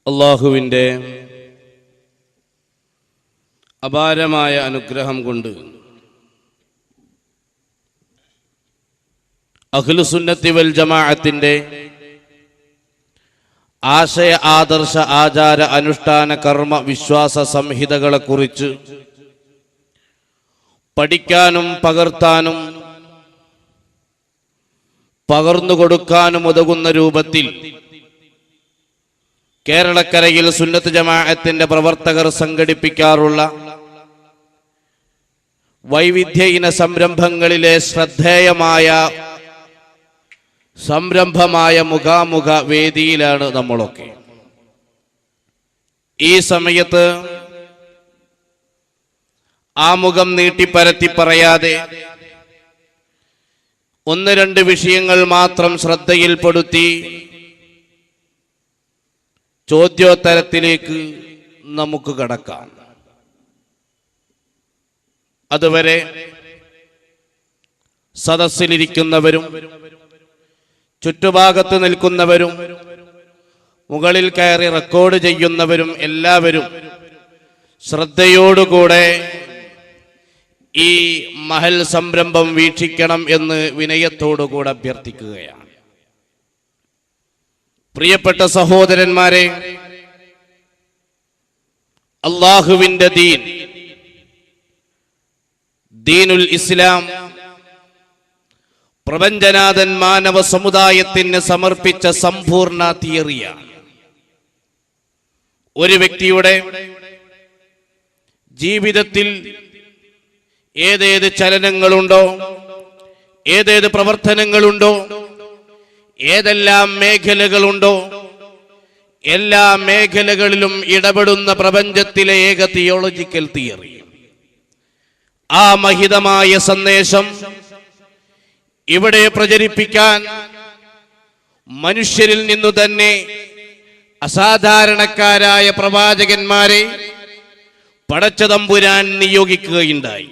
അല്ലാഹുവിൻ്റെ അപാരമായ അനുഗ്രഹം കൊണ്ട് അഹ്ലുസുന്നത്തി വൽ ജമാഅത്തിന്റെ ആശയ ആദർശ ആചാര അനുഷ്ഠാന കർമ്മ വിശ്വാസ സംഹിതകളെക്കുറിച്ച് പഠിക്കാനും പകർത്താനും പകർന്നുകൊടുക്കാനും ഉതകുന്ന രൂപത്തിൽ കേരളക്കരയിൽ സുന്നത്ത് ജമാഅത്തിന്റെ പ്രവർത്തകർ സംഘടിപ്പിക്കാറുള്ള വൈവിധ്യ ഇന സംരംഭങ്ങളിലെ ശ്രദ്ധേയമായ സംരംഭമായ മുഖാമുഖ വേദിയിലാണ് നമ്മളൊക്കെ. ഈ സമയത്ത് ആമുഖം നീട്ടിപ്പരത്തി പറയാതെ ഒന്ന് രണ്ട് വിഷയങ്ങൾ മാത്രം ശ്രദ്ധയിൽപ്പെടുത്തി ചോദ്യോത്തരത്തിലേക്ക് നമുക്ക് കടക്കാം. അതുവരെ സദസ്സിലിരിക്കുന്നവരും ചുറ്റുഭാഗത്ത് നിൽക്കുന്നവരും മുകളിൽ കയറി റെക്കോർഡ് ചെയ്യുന്നവരും എല്ലാവരും ശ്രദ്ധയോടുകൂടെ ഈ മഹൽ സംരംഭം വീക്ഷിക്കണം എന്ന് വിനയത്തോടുകൂടെ അഭ്യർത്ഥിക്കുകയാണ്. പ്രിയപ്പെട്ട സഹോദരന്മാരെ, അല്ലാഹുവിൻ്റെ ദീനുൽ ഇസ്ലാം പ്രപഞ്ചനാഥൻ മാനവ സമുദായത്തിന് സമർപ്പിച്ച സമ്പൂർണ്ണ തിയറിയാണ്. ഒരു വ്യക്തിയുടെ ജീവിതത്തിൽ ഏതേത് ചലനങ്ങളുണ്ടോ, ഏതേത് പ്രവർത്തനങ്ങളുണ്ടോ, ഏതെല്ലാം മേഖലകളുണ്ടോ, എല്ലാ മേഖലകളിലും ഇടപെടുന്ന പ്രപഞ്ചത്തിലെ ഏക തിയോളജിക്കൽ തിയറി, ആ മഹിതമായ സന്ദേശം ഇവിടെ പ്രചരിപ്പിക്കാൻ മനുഷ്യരിൽ നിന്നു തന്നെ അസാധാരണക്കാരായ പ്രവാചകന്മാരെ പടച്ചതമ്പുരാൻ നിയോഗിക്കുകയുണ്ടായി.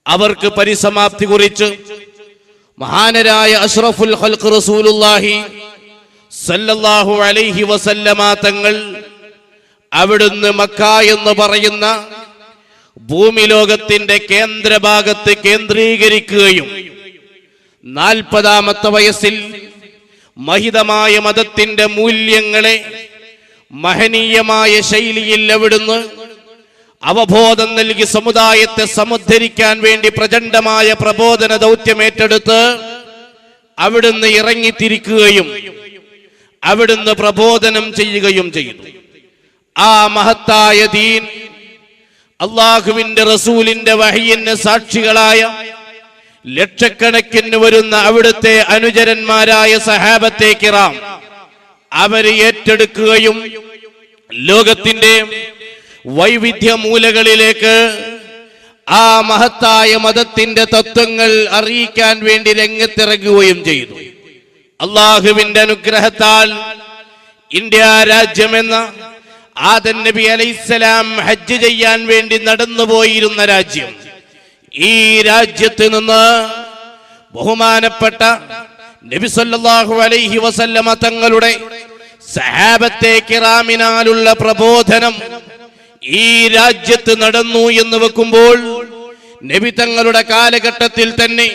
അവർക്ക് പരിസമാപ്തി കുറിച്ച് മഹാനരായ അഷ്റഫുൽ ഖൽഖ് റസൂലുള്ളാഹി സല്ലല്ലാഹു അലൈഹി വസല്ലമ തങ്ങൾ അവിടുന്ന് മക്ക എന്ന് പറയുന്ന ഭൂമി ലോകത്തിന്റെ കേന്ദ്രഭാഗത്ത് കേന്ദ്രീകരിക്കുകയും 40-ാമത്തെ വയസ്സിൽ മഹിതമായ മതത്തിന്റെ മൂല്യങ്ങളെ മഹനീയമായ ശൈലിയിൽ അവിടുന്ന് അവബോധം നൽകി സമുദായത്തെ സമുദ്ധരിക്കാൻ വേണ്ടി പ്രചണ്ഡമായ പ്രബോധന ദൗത്യമേറ്റെടുത്ത് അവിടുന്ന് ഇറങ്ങിത്തിരിക്കുകയും അവിടുന്ന് പ്രബോധനം ചെയ്യുകയും ചെയ്തു. ആ മഹത്തായ ദീൻ അല്ലാഹുവിന്റെ റസൂലിന്റെ വഹയിന് സാക്ഷികളായ ലക്ഷക്കണക്കിന് വരുന്ന അവിടുത്തെ അനുചരന്മാരായ സഹാബത്തെ കിറാം അവര് ഏറ്റെടുക്കുകയും ലോകത്തിന്റെ വൈവിധ്യ മൂലകളിലേക്ക് ആ മഹത്തായ മതത്തിന്റെ തത്വങ്ങൾ അറിയിക്കാൻ വേണ്ടി രംഗത്തിറങ്ങുകയും ചെയ്തു. അല്ലാഹുവിന്റെ അനുഗ്രഹത്താൽ ഇന്ത്യ രാജ്യമെന്ന ആദം നബി അലൈഹിസ്സലാം ഹജ്ജ് ചെയ്യാൻ വേണ്ടി നടന്നുപോയിരുന്ന രാജ്യം, ഈ രാജ്യത്ത് നിന്ന് ബഹുമാനപ്പെട്ട നബി സല്ലല്ലാഹു അലൈഹി വസല്ലമ തങ്ങളുടെ സഹാബത്തെ കിറാമിനാലുള്ള പ്രബോധനം ഈ രാജ്യത്ത് നടന്നു എന്ന് വെക്കുമ്പോൾ, നബി തങ്ങളുടെ കാലഘട്ടത്തിൽ തന്നെ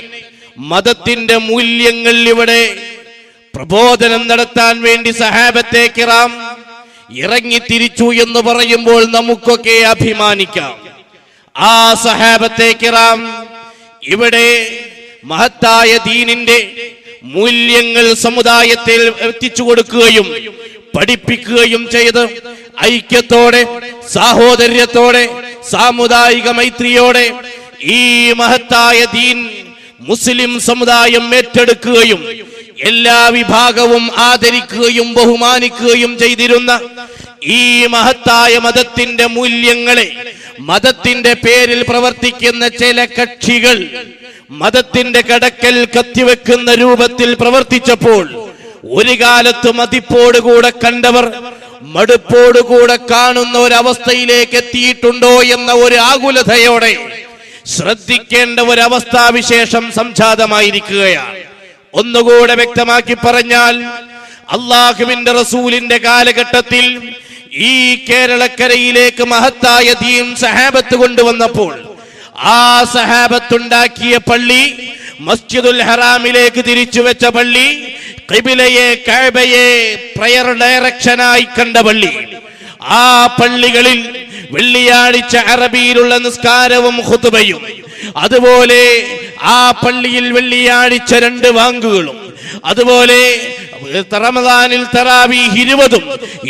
മതത്തിന്റെ മൂല്യങ്ങൾ ഇവിടെ പ്രബോധനം നടത്താൻ വേണ്ടി സഹാബത്തെ കിറാം ഇറങ്ങിത്തിരിച്ചു എന്ന് പറയുമ്പോൾ നമുക്കൊക്കെ അഭിമാനിക്കാം. ആ സഹാബത്തെ കിറാം ഇവിടെ മഹത്തായ ദീനിന്റെ മൂല്യങ്ങൾ സമുദായത്തിൽ എത്തിച്ചു കൊടുക്കുകയും പഠിപ്പിക്കുകയും ചെയ്ത് ഐക്യത്തോടെ, സാഹോദര്യത്തോടെ, സാമുദായിക മൈത്രിയോടെ ഈ മഹത്തായ ദീൻ മുസ്ലിം സമുദായം ഏറ്റെടുക്കുകയും എല്ലാ വിഭാഗവും ആദരിക്കുകയും ബഹുമാനിക്കുകയും ചെയ്തിരുന്ന ഈ മഹത്തായ മതത്തിന്റെ മൂല്യങ്ങളെ മതത്തിന്റെ പേരിൽ പ്രവർത്തിക്കുന്ന ചില കക്ഷികൾ മതത്തിന്റെ കടക്കൽ കത്തിവെക്കുന്ന രൂപത്തിൽ പ്രവർത്തിച്ചപ്പോൾ ഒരു കാലത്ത് മതിപ്പോടുകൂടെ കണ്ടവർ മടുപ്പോടുകൂടെ കാണുന്ന ഒരവസ്ഥയിലേക്ക് എത്തിയിട്ടുണ്ടോ എന്ന ഒരു ആകുലതയോടെ ശ്രദ്ധിക്കേണ്ട ഒരവസ്ഥാവിശേഷം സംജാതമായിരിക്കുകയാണ്. ഒന്നുകൂടെ വ്യക്തമാക്കി പറഞ്ഞാൽ, അള്ളാഹുവിന്റെ റസൂലിന്റെ കാലഘട്ടത്തിൽ ഈ കേരളക്കരയിലേക്ക് മഹത്തായ ദീൻ സഹാബത്ത് കൊണ്ടുവന്നപ്പോൾ ആ സഹാബത്തുണ്ടാക്കിയ പള്ളി മസ്ജിദുൽ ഹറാമിലേക്ക് തിരിച്ചു വെച്ച പള്ളി, ഖിബിലയെ കഅബയെ പ്രയർ ഡയറക്ഷനായി കണ്ട പള്ളി, ആ പള്ളികളിൽ വെള്ളിയാഴ്ച അറബിയിലുള്ള നിസ്കാരവും ഖുതുബയും, അതുപോലെ ആ പള്ളിയിൽ വെള്ളിയാഴ്ച 2 വാങ്കുകളും, അതുപോലെ റമദാനിൽ തറാവീഹ് 20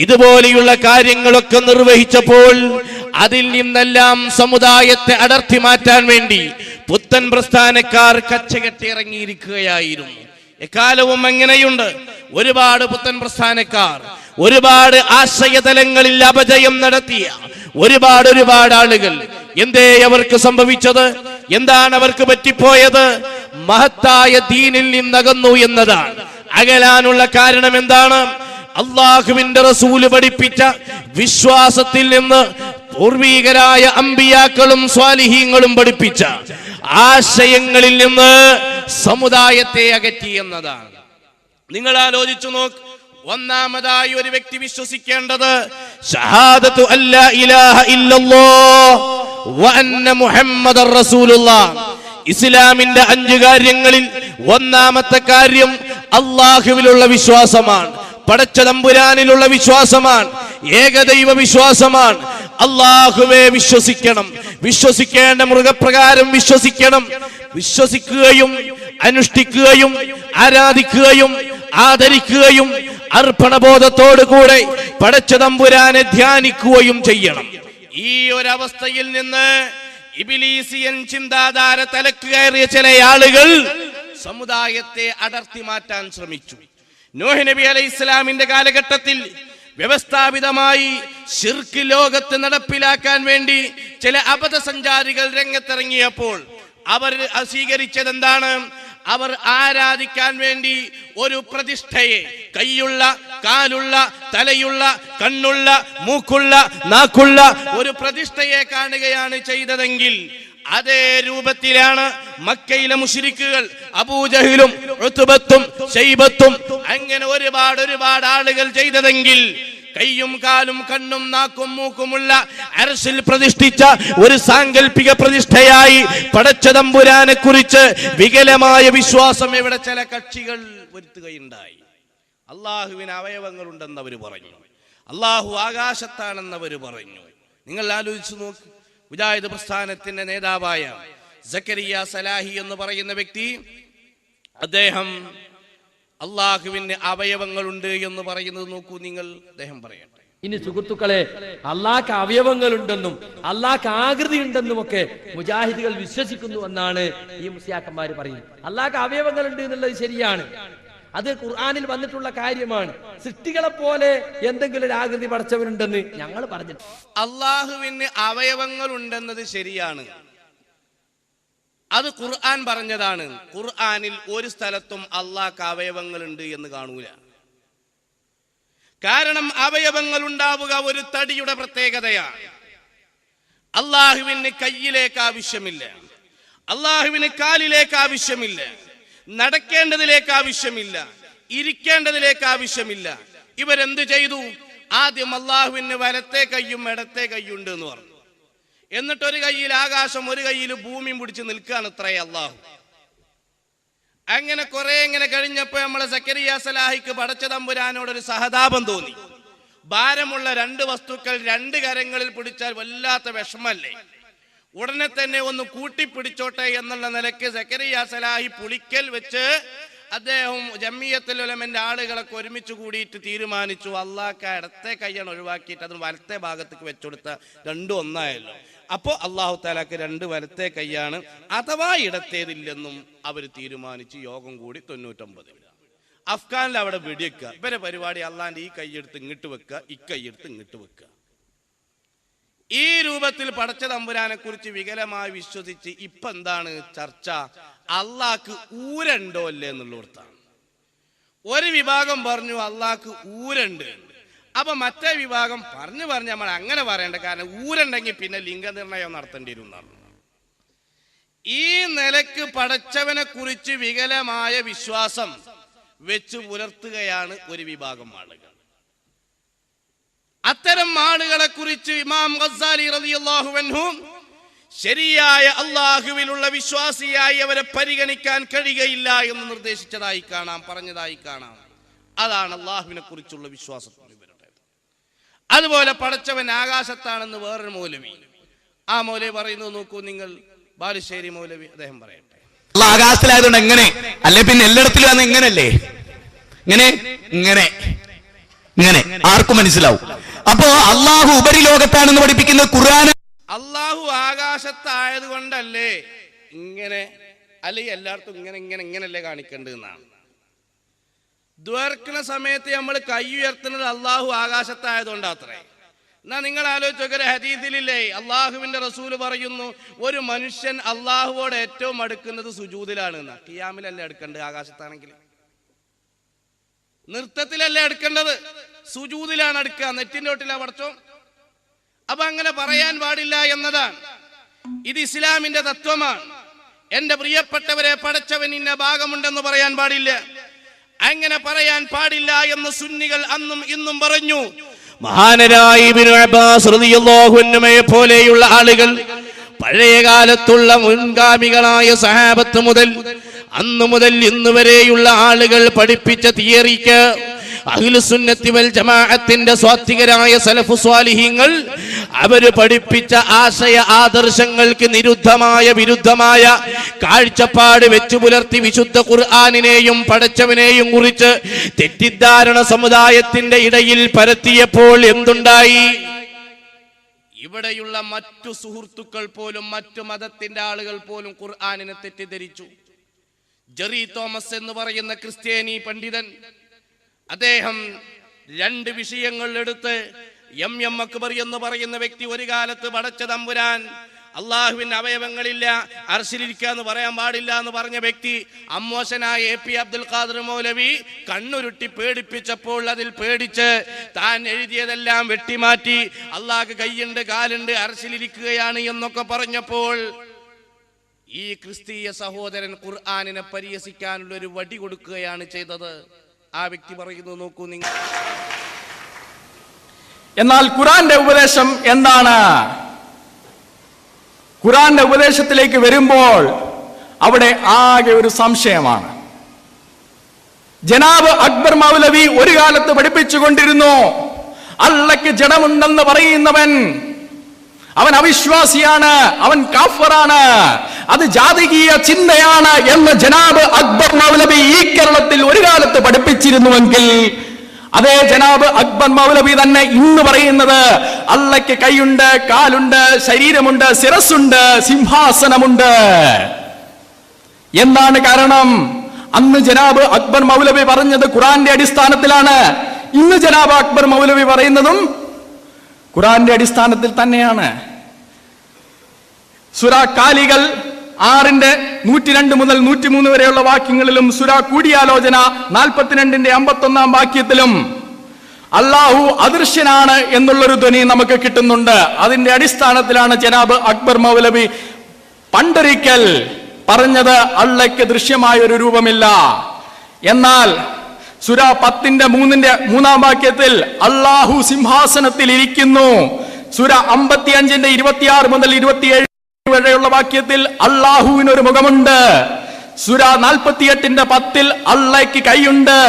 ഇതുപോലെയുള്ള കാര്യങ്ങളൊക്കെ നിർവഹിച്ചപ്പോൾ അതിൽ നിന്നെല്ലാം സമുദായത്തെ അടർത്തി മാറ്റാൻ വേണ്ടി പുത്തൻ പ്രസ്ഥാനക്കാർ കച്ചകെട്ടി ഇറങ്ങിയിരിക്കുകയായിരുന്നു. എക്കാലവും എങ്ങനെയുണ്ട്, ഒരുപാട് പുത്തൻ പ്രസ്ഥാനക്കാർ, ഒരുപാട് ആശയതലങ്ങളിൽ അപജയം നടത്തിയ ഒരുപാട് ആളുകൾ. എന്തേ അവർക്ക് സംഭവിച്ചത്? എന്താണ് അവർക്ക് പറ്റിപ്പോയത്? മഹത്തായ ദീനിൽ നിന്നകന്നു എന്നതാണ്. അകലാനുള്ള കാരണം എന്താണ്? അള്ളാഹുവിന്റെ റസൂല് പഠിപ്പിച്ച വിശ്വാസത്തിൽ നിന്ന് പൂർവീകരായ അമ്പിയാക്കളും സ്വാലിഹീങ്ങളും പഠിപ്പിച്ച ആശയങ്ങളിൽ നിന്ന് സമുദായത്തെ അകറ്റി എന്നതാണ്. നിങ്ങൾ ആലോചിച്ചു നോക്ക്. ഒന്നാമതായി ഒരു വ്യക്തി വിശ്വസിക്കേണ്ടത് ഷഹാദത്തു അല്ലാ ഇലാഹ ഇല്ലല്ലാഹ് വ അന്ന മുഹമ്മദർ റസൂലുള്ളാഹ്. ഇസ്ലാമിന്റെ 5 കാര്യങ്ങളിൽ ഒന്നാമത്തെ കാര്യം അല്ലാഹുവിലുള്ള വിശ്വാസമാണ്, പടച്ച തമ്പുരാനിലുള്ള വിശ്വാസമാണ്, ഏകദൈവ വിശ്വാസമാണ്. അല്ലാഹുവെ വിശ്വസിക്കണം, വിശ്വസിക്കേണ്ട മൃഗപ്രകാരം വിശ്വസിക്കണം. വിശ്വസിക്കുകയും അനുഷ്ഠിക്കുകയും ആരാധിക്കുകയും ആദരിക്കുകയും അർപ്പണബോധത്തോടുകൂടെ പടച്ച തമ്പുരാനെ ധ്യാനിക്കുകയും ചെയ്യണം. ഈ ഒരവസ്ഥയിൽ നിന്ന് ഇബ്ലീസിയൻ ചിന്താധാര തലക്ക് കയറിയ ചില ആളുകൾ സമുദായത്തെ അടർത്തി മാറ്റാൻ ശ്രമിച്ചു. നൂഹ് നബി അലൈഹിസ്സലാമിന്റെ കാലഘട്ടത്തിൽ വ്യവസ്ഥാപിതമായി ശിർക്ക് ലോകത്ത് നടപ്പിലാക്കാൻ വേണ്ടി ചില അബദ്ധസഞ്ചാരികൾ രംഗത്തിറങ്ങിയപ്പോൾ അവർ സ്വീകരിച്ചത് എന്താണ്? അവർ ആരാധിക്കാൻ വേണ്ടി ഒരു പ്രതിഷ്ഠയെ, കൈയുള്ള, കാലുള്ള, തലയുള്ള, കണ്ണുള്ള, മൂക്കുള്ള, നാക്കുള്ള ഒരു പ്രതിഷ്ഠയെ കാണുകയാണ് ചെയ്തതെങ്കിൽ അതേ രൂപത്തിലാണ് മക്കയിലെ മുശ്രിക്കുകൾ അബൂജഹലും ഉത്ബത്തും ശൈബത്തും അങ്ങനെ ഒരുപാട് ആളുകൾ ചെയ്തതെങ്കിൽ കയ്യും കാലും കണ്ണും നാക്കും മൂക്കുമുള്ള അർശിൽ പ്രതിഷ്ഠിച്ച ഒരു സാങ്കല്പിക പ്രതിഷ്ഠയായി പടച്ച തമ്പുരാനെ കുറിച്ച് വികലമായ വിശ്വാസം ഇവിടെ ചില കക്ഷികൾ വരുത്തുകയുണ്ടായി. അള്ളാഹുവിന് അവയവങ്ങളുണ്ടെന്നവർ പറഞ്ഞു, അള്ളാഹു ആകാശത്താണെന്നവർ പറഞ്ഞു. നിങ്ങൾ ആലോചിച്ചു നോക്ക്. മുജാഹിദ് പ്രസ്ഥാനത്തിന്റെ നേതാവായ സക്കരിയ സലാഹി എന്ന് പറയുന്ന വ്യക്തി, അദ്ദേഹം അള്ളാഹുവിന് അവയവങ്ങളുണ്ട് എന്ന് പറയുന്നത് നോക്കൂ നിങ്ങൾ. അദ്ദേഹം പറയട്ടെ, ഇനി സുഹൃത്തുക്കളെ, അള്ളാഹ്ക്ക് അവയവങ്ങളുണ്ടെന്നും അള്ളാഹ്ക്ക് ആകൃതി ഉണ്ടെന്നും ഒക്കെ മുജാഹിദുകൾ വിശ്വസിക്കുന്നു എന്നാണ് ഈ മുസ്ലിയാക്കന്മാർ പറയുന്നത്. അള്ളാഹ്ക്ക് അവയവങ്ങളുണ്ട് എന്നുള്ളത് ശരിയാണ്, അത് ഖുർആനിൽ വന്നിട്ടുള്ള കാര്യമാണ്. സൃഷ്ടികളെ പോലെ എന്തെങ്കിലും ഒരു ആകൃതി പടച്ചവനുണ്ടെന്ന് ഞങ്ങൾ പറഞ്ഞിട്ട്. അള്ളാഹുവിന് അവയവങ്ങൾ ഉണ്ടെന്നത് ശരിയാണ്, അത് ഖുർആൻ പറഞ്ഞതാണ്. ഖുർആനിൽ ഒരു സ്ഥലത്തും അള്ളാഹ്ക്ക് അവയവങ്ങളുണ്ട് എന്ന് കാണൂല. കാരണം അവയവങ്ങൾ ഉണ്ടാവുക ഒരു തടിയുടെ പ്രത്യേകതയാണ്. അള്ളാഹുവിന് കയ്യിലേക്ക് ആവശ്യമില്ല, അള്ളാഹുവിന് കാലിലേക്ക് ആവശ്യമില്ല, നടക്കേണ്ടതിലേക്ക് ആവശ്യമില്ല, ഇരിക്കേണ്ടതിലേക്ക് ആവശ്യമില്ല. ഇവരെന്ത് ചെയ്തു? ആദ്യം അള്ളാഹുവിന് വലത്തെ കയ്യും ഇടത്തെ കയ്യുണ്ട് എന്ന് പറഞ്ഞു. എന്നിട്ട് ഒരു കയ്യിൽ ആകാശം ഒരു കയ്യിൽ ഭൂമിയും പിടിച്ച് നിൽക്കുകയാണ് ഇത്രേ അള്ളാഹു. അങ്ങനെ കുറെ ഇങ്ങനെ കഴിഞ്ഞപ്പോ നമ്മളെ സക്കരിയ സലാഹിക്ക് പടച്ച തമ്പുരാനോടൊരു സഹതാപം തോന്നി. ഭാരമുള്ള 2 വസ്തുക്കൾ 2 കരങ്ങളിൽ പിടിച്ചാൽ വല്ലാത്ത വിഷമല്ലേ, ഉടനെ തന്നെ ഒന്ന് കൂട്ടിപ്പിടിച്ചോട്ടെ എന്നുള്ള നിലയ്ക്ക് സക്കരിയ സലാഹി പുളിക്കൽ വെച്ച് അദ്ദേഹം ജമിയത്തുൽ ഉലമന്റെ ആളുകളൊക്കെ ഒരുമിച്ച് കൂടിയിട്ട് തീരുമാനിച്ചു, അള്ളാഹ്ക്ക് ഇടത്തെ കയ്യാണ് ഒഴിവാക്കിയിട്ട് അത് വലത്തെ ഭാഗത്തേക്ക് വെച്ചുകൊടുത്ത 2 ഒന്നായല്ലോ. അപ്പോ അള്ളാഹു താലാക്ക് 2 വലത്തെ കയ്യാണ്, അഥവാ ഇടത്തേതില്ലെന്നും അവർ തീരുമാനിച്ച് യോഗം കൂടി 99. അഫ്ഗാനിൽ അവിടെ വെടിവെക്കുക. ഇവരെ പരിപാടി അള്ളാന്റെ ഈ കൈയെടുത്ത് ഇങ്ങോട്ട് വെക്കുക, ഈ കൈയെടുത്ത് ഇങ്ങോട്ട് വെക്കുക. ഈ രൂപത്തിൽ പടച്ച തമ്പുരാനെ കുറിച്ച് വികലമായി വിശ്വസിച്ച് ഇപ്പൊ എന്താണ് ചർച്ച? അള്ളാഹ്ക്ക് ഊരുണ്ടോ അല്ലേ എന്നുള്ളതാണ്. ഒരു വിഭാഗം പറഞ്ഞു അള്ളാഹ്ക്ക് ഊരുണ്ട്. അപ്പൊ മറ്റേ വിഭാഗം പറഞ്ഞു നമ്മൾ അങ്ങനെ പറയേണ്ട, കാരണം ഊരുണ്ടെങ്കിൽ പിന്നെ ലിംഗനിർണയം നടത്തേണ്ടി വരും എന്നാണ്. ഈ നിലക്ക് പടച്ചവനെ കുറിച്ച് വികലമായ വിശ്വാസം വെച്ച് പുലർത്തുകയാണ് ഒരു വിഭാഗം ആളുകൾ. അത്തരം ആളുകളെ കുറിച്ച് ഇമാം ഗസ്സാലി റളിയല്ലാഹു അൻഹു ശരിയായ അള്ളാഹുവിലുള്ള വിശ്വാസിയായി അവരെ പരിഗണിക്കാൻ കഴിയുകയില്ല എന്ന് നിർദ്ദേശിച്ചതായി കാണാം, പറഞ്ഞതായി കാണാം. അതാണ് അള്ളാഹുവിനെ കുറിച്ചുള്ള വിശ്വാസം. അതുപോലെ പടച്ചവൻ ആകാശത്താണെന്ന് വേറൊരു മൗലവി, ആ മൗലവി പറയുന്നത് നോക്കൂ നിങ്ങൾ, ബാലുശ്ശേരി മൗലവി, അദ്ദേഹം പറയട്ടെ, ആകാശത്തിലായതുകൊണ്ട് എങ്ങനെ അല്ലെ പിന്നെ എല്ലായിടത്തിലും ആണ് ഇങ്ങനല്ലേ, ഇങ്ങനെ ഇങ്ങനെ ഇങ്ങനെ ആർക്കും മനസ്സിലാവും. അപ്പോ അള്ളാഹു ഉപരിലോകത്താണെന്ന് പഠിപ്പിക്കുന്ന ഖുർആൻ അള്ളാഹു ആകാശത്തായത് കൊണ്ടല്ലേ ഇങ്ങനെ, അല്ലെങ്കിൽ എല്ലായിടത്തും ഇങ്ങനെ ഇങ്ങനെ ഇങ്ങനല്ലേ കാണിക്കേണ്ടതെന്നാണ്. ദ്വാർക്കുന്ന സമയത്ത് നമ്മൾ കൈ ഉയർത്തുന്നത് അള്ളാഹു ആകാശത്തായതുകൊണ്ടാത്രേ. എന്നാ നിങ്ങൾ ആലോചിച്ച് നോക്കൊരു ഹദീസിലില്ലേ, അള്ളാഹുവിന്റെ റസൂല് പറയുന്നു ഒരു മനുഷ്യൻ അള്ളാഹുവോട് ഏറ്റവും അടുക്കുന്നത് സുജൂദിലാണ് എന്നാ. ഖിയാമിലല്ലേ അടുക്കേണ്ടത്? ആകാശത്താണെങ്കിൽ നൃത്തത്തിലല്ലേ അടുക്കേണ്ടത്? സുജൂദിലാണ് അടുക്കുക, നെറ്റിന്റെ ഒട്ടിലാ പടച്ചോ. അപ്പൊ അങ്ങനെ പറയാൻ പാടില്ല എന്നതാണ്. ഇത് ഇസ്ലാമിന്റെ തത്വമാണ്. എന്റെ പ്രിയപ്പെട്ടവരെ, പടച്ചവൻ ഇന്ന ഭാഗമുണ്ടെന്ന് പറയാൻ പാടില്ല. അങ്ങനെ പറയാൻ പാടില്ല എന്ന് സുന്നികൾ അന്നും ഇന്നും പറഞ്ഞു. മഹാനരായ ഇബ്നു അബ്ബാസ് റളിയല്ലാഹു അൻഹുയെ പോലെയുള്ള ആളുകൾ, പഴയ കാലത്തുള്ള മുൻഗാമികളായ സഹാബത്ത് മുതൽ അന്നു മുതൽ ഇന്ന് വരെയുള്ള ആളുകൾ പഠിപ്പിച്ച തിയറിക്ക് അഹ്ലുസുന്നത്തി വൽ ജമാഅത്തിന്റെ സ്വാത്വികരായ സലഫു സ്വാലിഹീങ്ങൾ അവര് പഠിപ്പിച്ച ആശയ ആദർശങ്ങൾക്ക് വിരുദ്ധമായ കാഴ്ചപ്പാട് വെച്ചു പുലർത്തി വിശുദ്ധ ഖുർആനിനെയും പടച്ചവനെയും കുറിച്ച് തെറ്റിദ്ധാരണ സമുദായത്തിന്റെ ഇടയിൽ പരത്തിയപ്പോൾ എന്തുണ്ടായി? ഇവിടെയുള്ള മറ്റു സുഹൃത്തുക്കൾ പോലും, മറ്റു മതത്തിന്റെ ആളുകൾ പോലും ഖുർആനിനെ തെറ്റിദ്ധരിച്ചു. ജെറി തോമസ് എന്ന് പറയുന്ന ക്രിസ്ത്യാനി പണ്ഡിതൻ, അദ്ദേഹം രണ്ട് വിഷയങ്ങൾ എടുത്ത് എം അക്ബർ എന്ന് പറയുന്ന വ്യക്തി ഒരു കാലത്ത് പടച്ച തമ്പുരാൻ അള്ളാഹുവിന്റെ അവയവങ്ങളില്ല, അർശിലിരിക്കുക എന്ന് പറയാൻ പാടില്ല എന്ന് പറഞ്ഞ വ്യക്തി, അമ്മോശനായ എ.പി. അബ്ദുൽ ഖാദർ മൗലവി കണ്ണുരുട്ടി പേടിപ്പിച്ചപ്പോൾ അതിൽ പേടിച്ച് താൻ എഴുതിയതെല്ലാം വെട്ടിമാറ്റി അള്ളാഹ് കൈയുണ്ട്, കാലുണ്ട്, അർശിലിരിക്കുകയാണ് എന്നൊക്കെ പറഞ്ഞപ്പോൾ ഈ ക്രിസ്തീയ സഹോദരൻ ഖുർആനിനെ പരിഹസിക്കാനുള്ള ഒരു വടി കൊടുക്കുകയാണ് ചെയ്തത്. ആ വ്യക്തി പറയുന്നത് നോക്കൂ നിങ്ങൾ. എന്നാൽ ഖുർആന്റെ ഉപദേശം എന്താണ്? ഖുർആന്റെ ഉപദേശത്തിലേക്ക് വരുമ്പോൾ അവിടെ ആകെ ഒരു സംശയമാണ്. ജനാബ് അക്ബർ മൗലവി ഒരു കാലത്ത് പഠിപ്പിച്ചുകൊണ്ടിരുന്നു, അള്ളയ്ക്ക് ജഡമുണ്ടെന്ന് പറയുന്നവൻ അവൻ അവിശ്വാസിയാണ്, അവൻ കാഫറാണ്, അത് ജാതികീയ ചിന്തയാണ് എന്ന് ജനാബ് അക്ബർ മൗലവി ഈ കേരളത്തിൽ ഒരു കാലത്ത് പഠിപ്പിച്ചിരുന്നുവെങ്കിൽ, അതേ ജനാബ് അക്ബർ മൗലവി തന്നെ ഇന്ന് പറയുന്നത് അള്ളയ്ക്ക് കൈയുണ്ട്, കാലുണ്ട്, ശരീരമുണ്ട്, ശിരസ്സുണ്ട്, സിംഹാസനമുണ്ട്. എന്താണ് കാരണം? അന്ന് ജനാബ് അക്ബർ മൗലവി പറഞ്ഞത് ഖുർആന്റെ അടിസ്ഥാനത്തിലാണ്. ഇന്ന് ജനാബ് അക്ബർ മൗലവി പറയുന്നതും ഖുർആന്റെ അടിസ്ഥാനത്തിൽ തന്നെയാണ്. സൂറ കാലികൾ 6:102 മുതൽ 103 വരെയുള്ള വാക്യങ്ങളിലും സൂറ കൂടിയാലോചന 42 51 വാക്യത്തിലും അള്ളാഹു അദൃശ്യനാണ് എന്നുള്ളൊരു ധ്വനി നമുക്ക് കിട്ടുന്നുണ്ട്. അതിന്റെ അടിസ്ഥാനത്തിലാണ് ജനാബ് അക്ബർ മൗലവി പണ്ടൊരിക്കൽ പറഞ്ഞത് അള്ളയ്ക്ക് ദൃശ്യമായ ഒരു രൂപമില്ല. എന്നാൽ സൂറ 10:3 വാക്യത്തിൽ അള്ളാഹു സിംഹാസനത്തിൽ ഇരിക്കുന്നു. സൂറ 55 26 മുതൽ 27 വരെയുള്ള വാക്യത്തിൽ അള്ളാഹുവിനൊരു മുഖമുണ്ട്. സൂറ 48 10 അള്ളയ്ക്ക് കൈയുണ്ട്.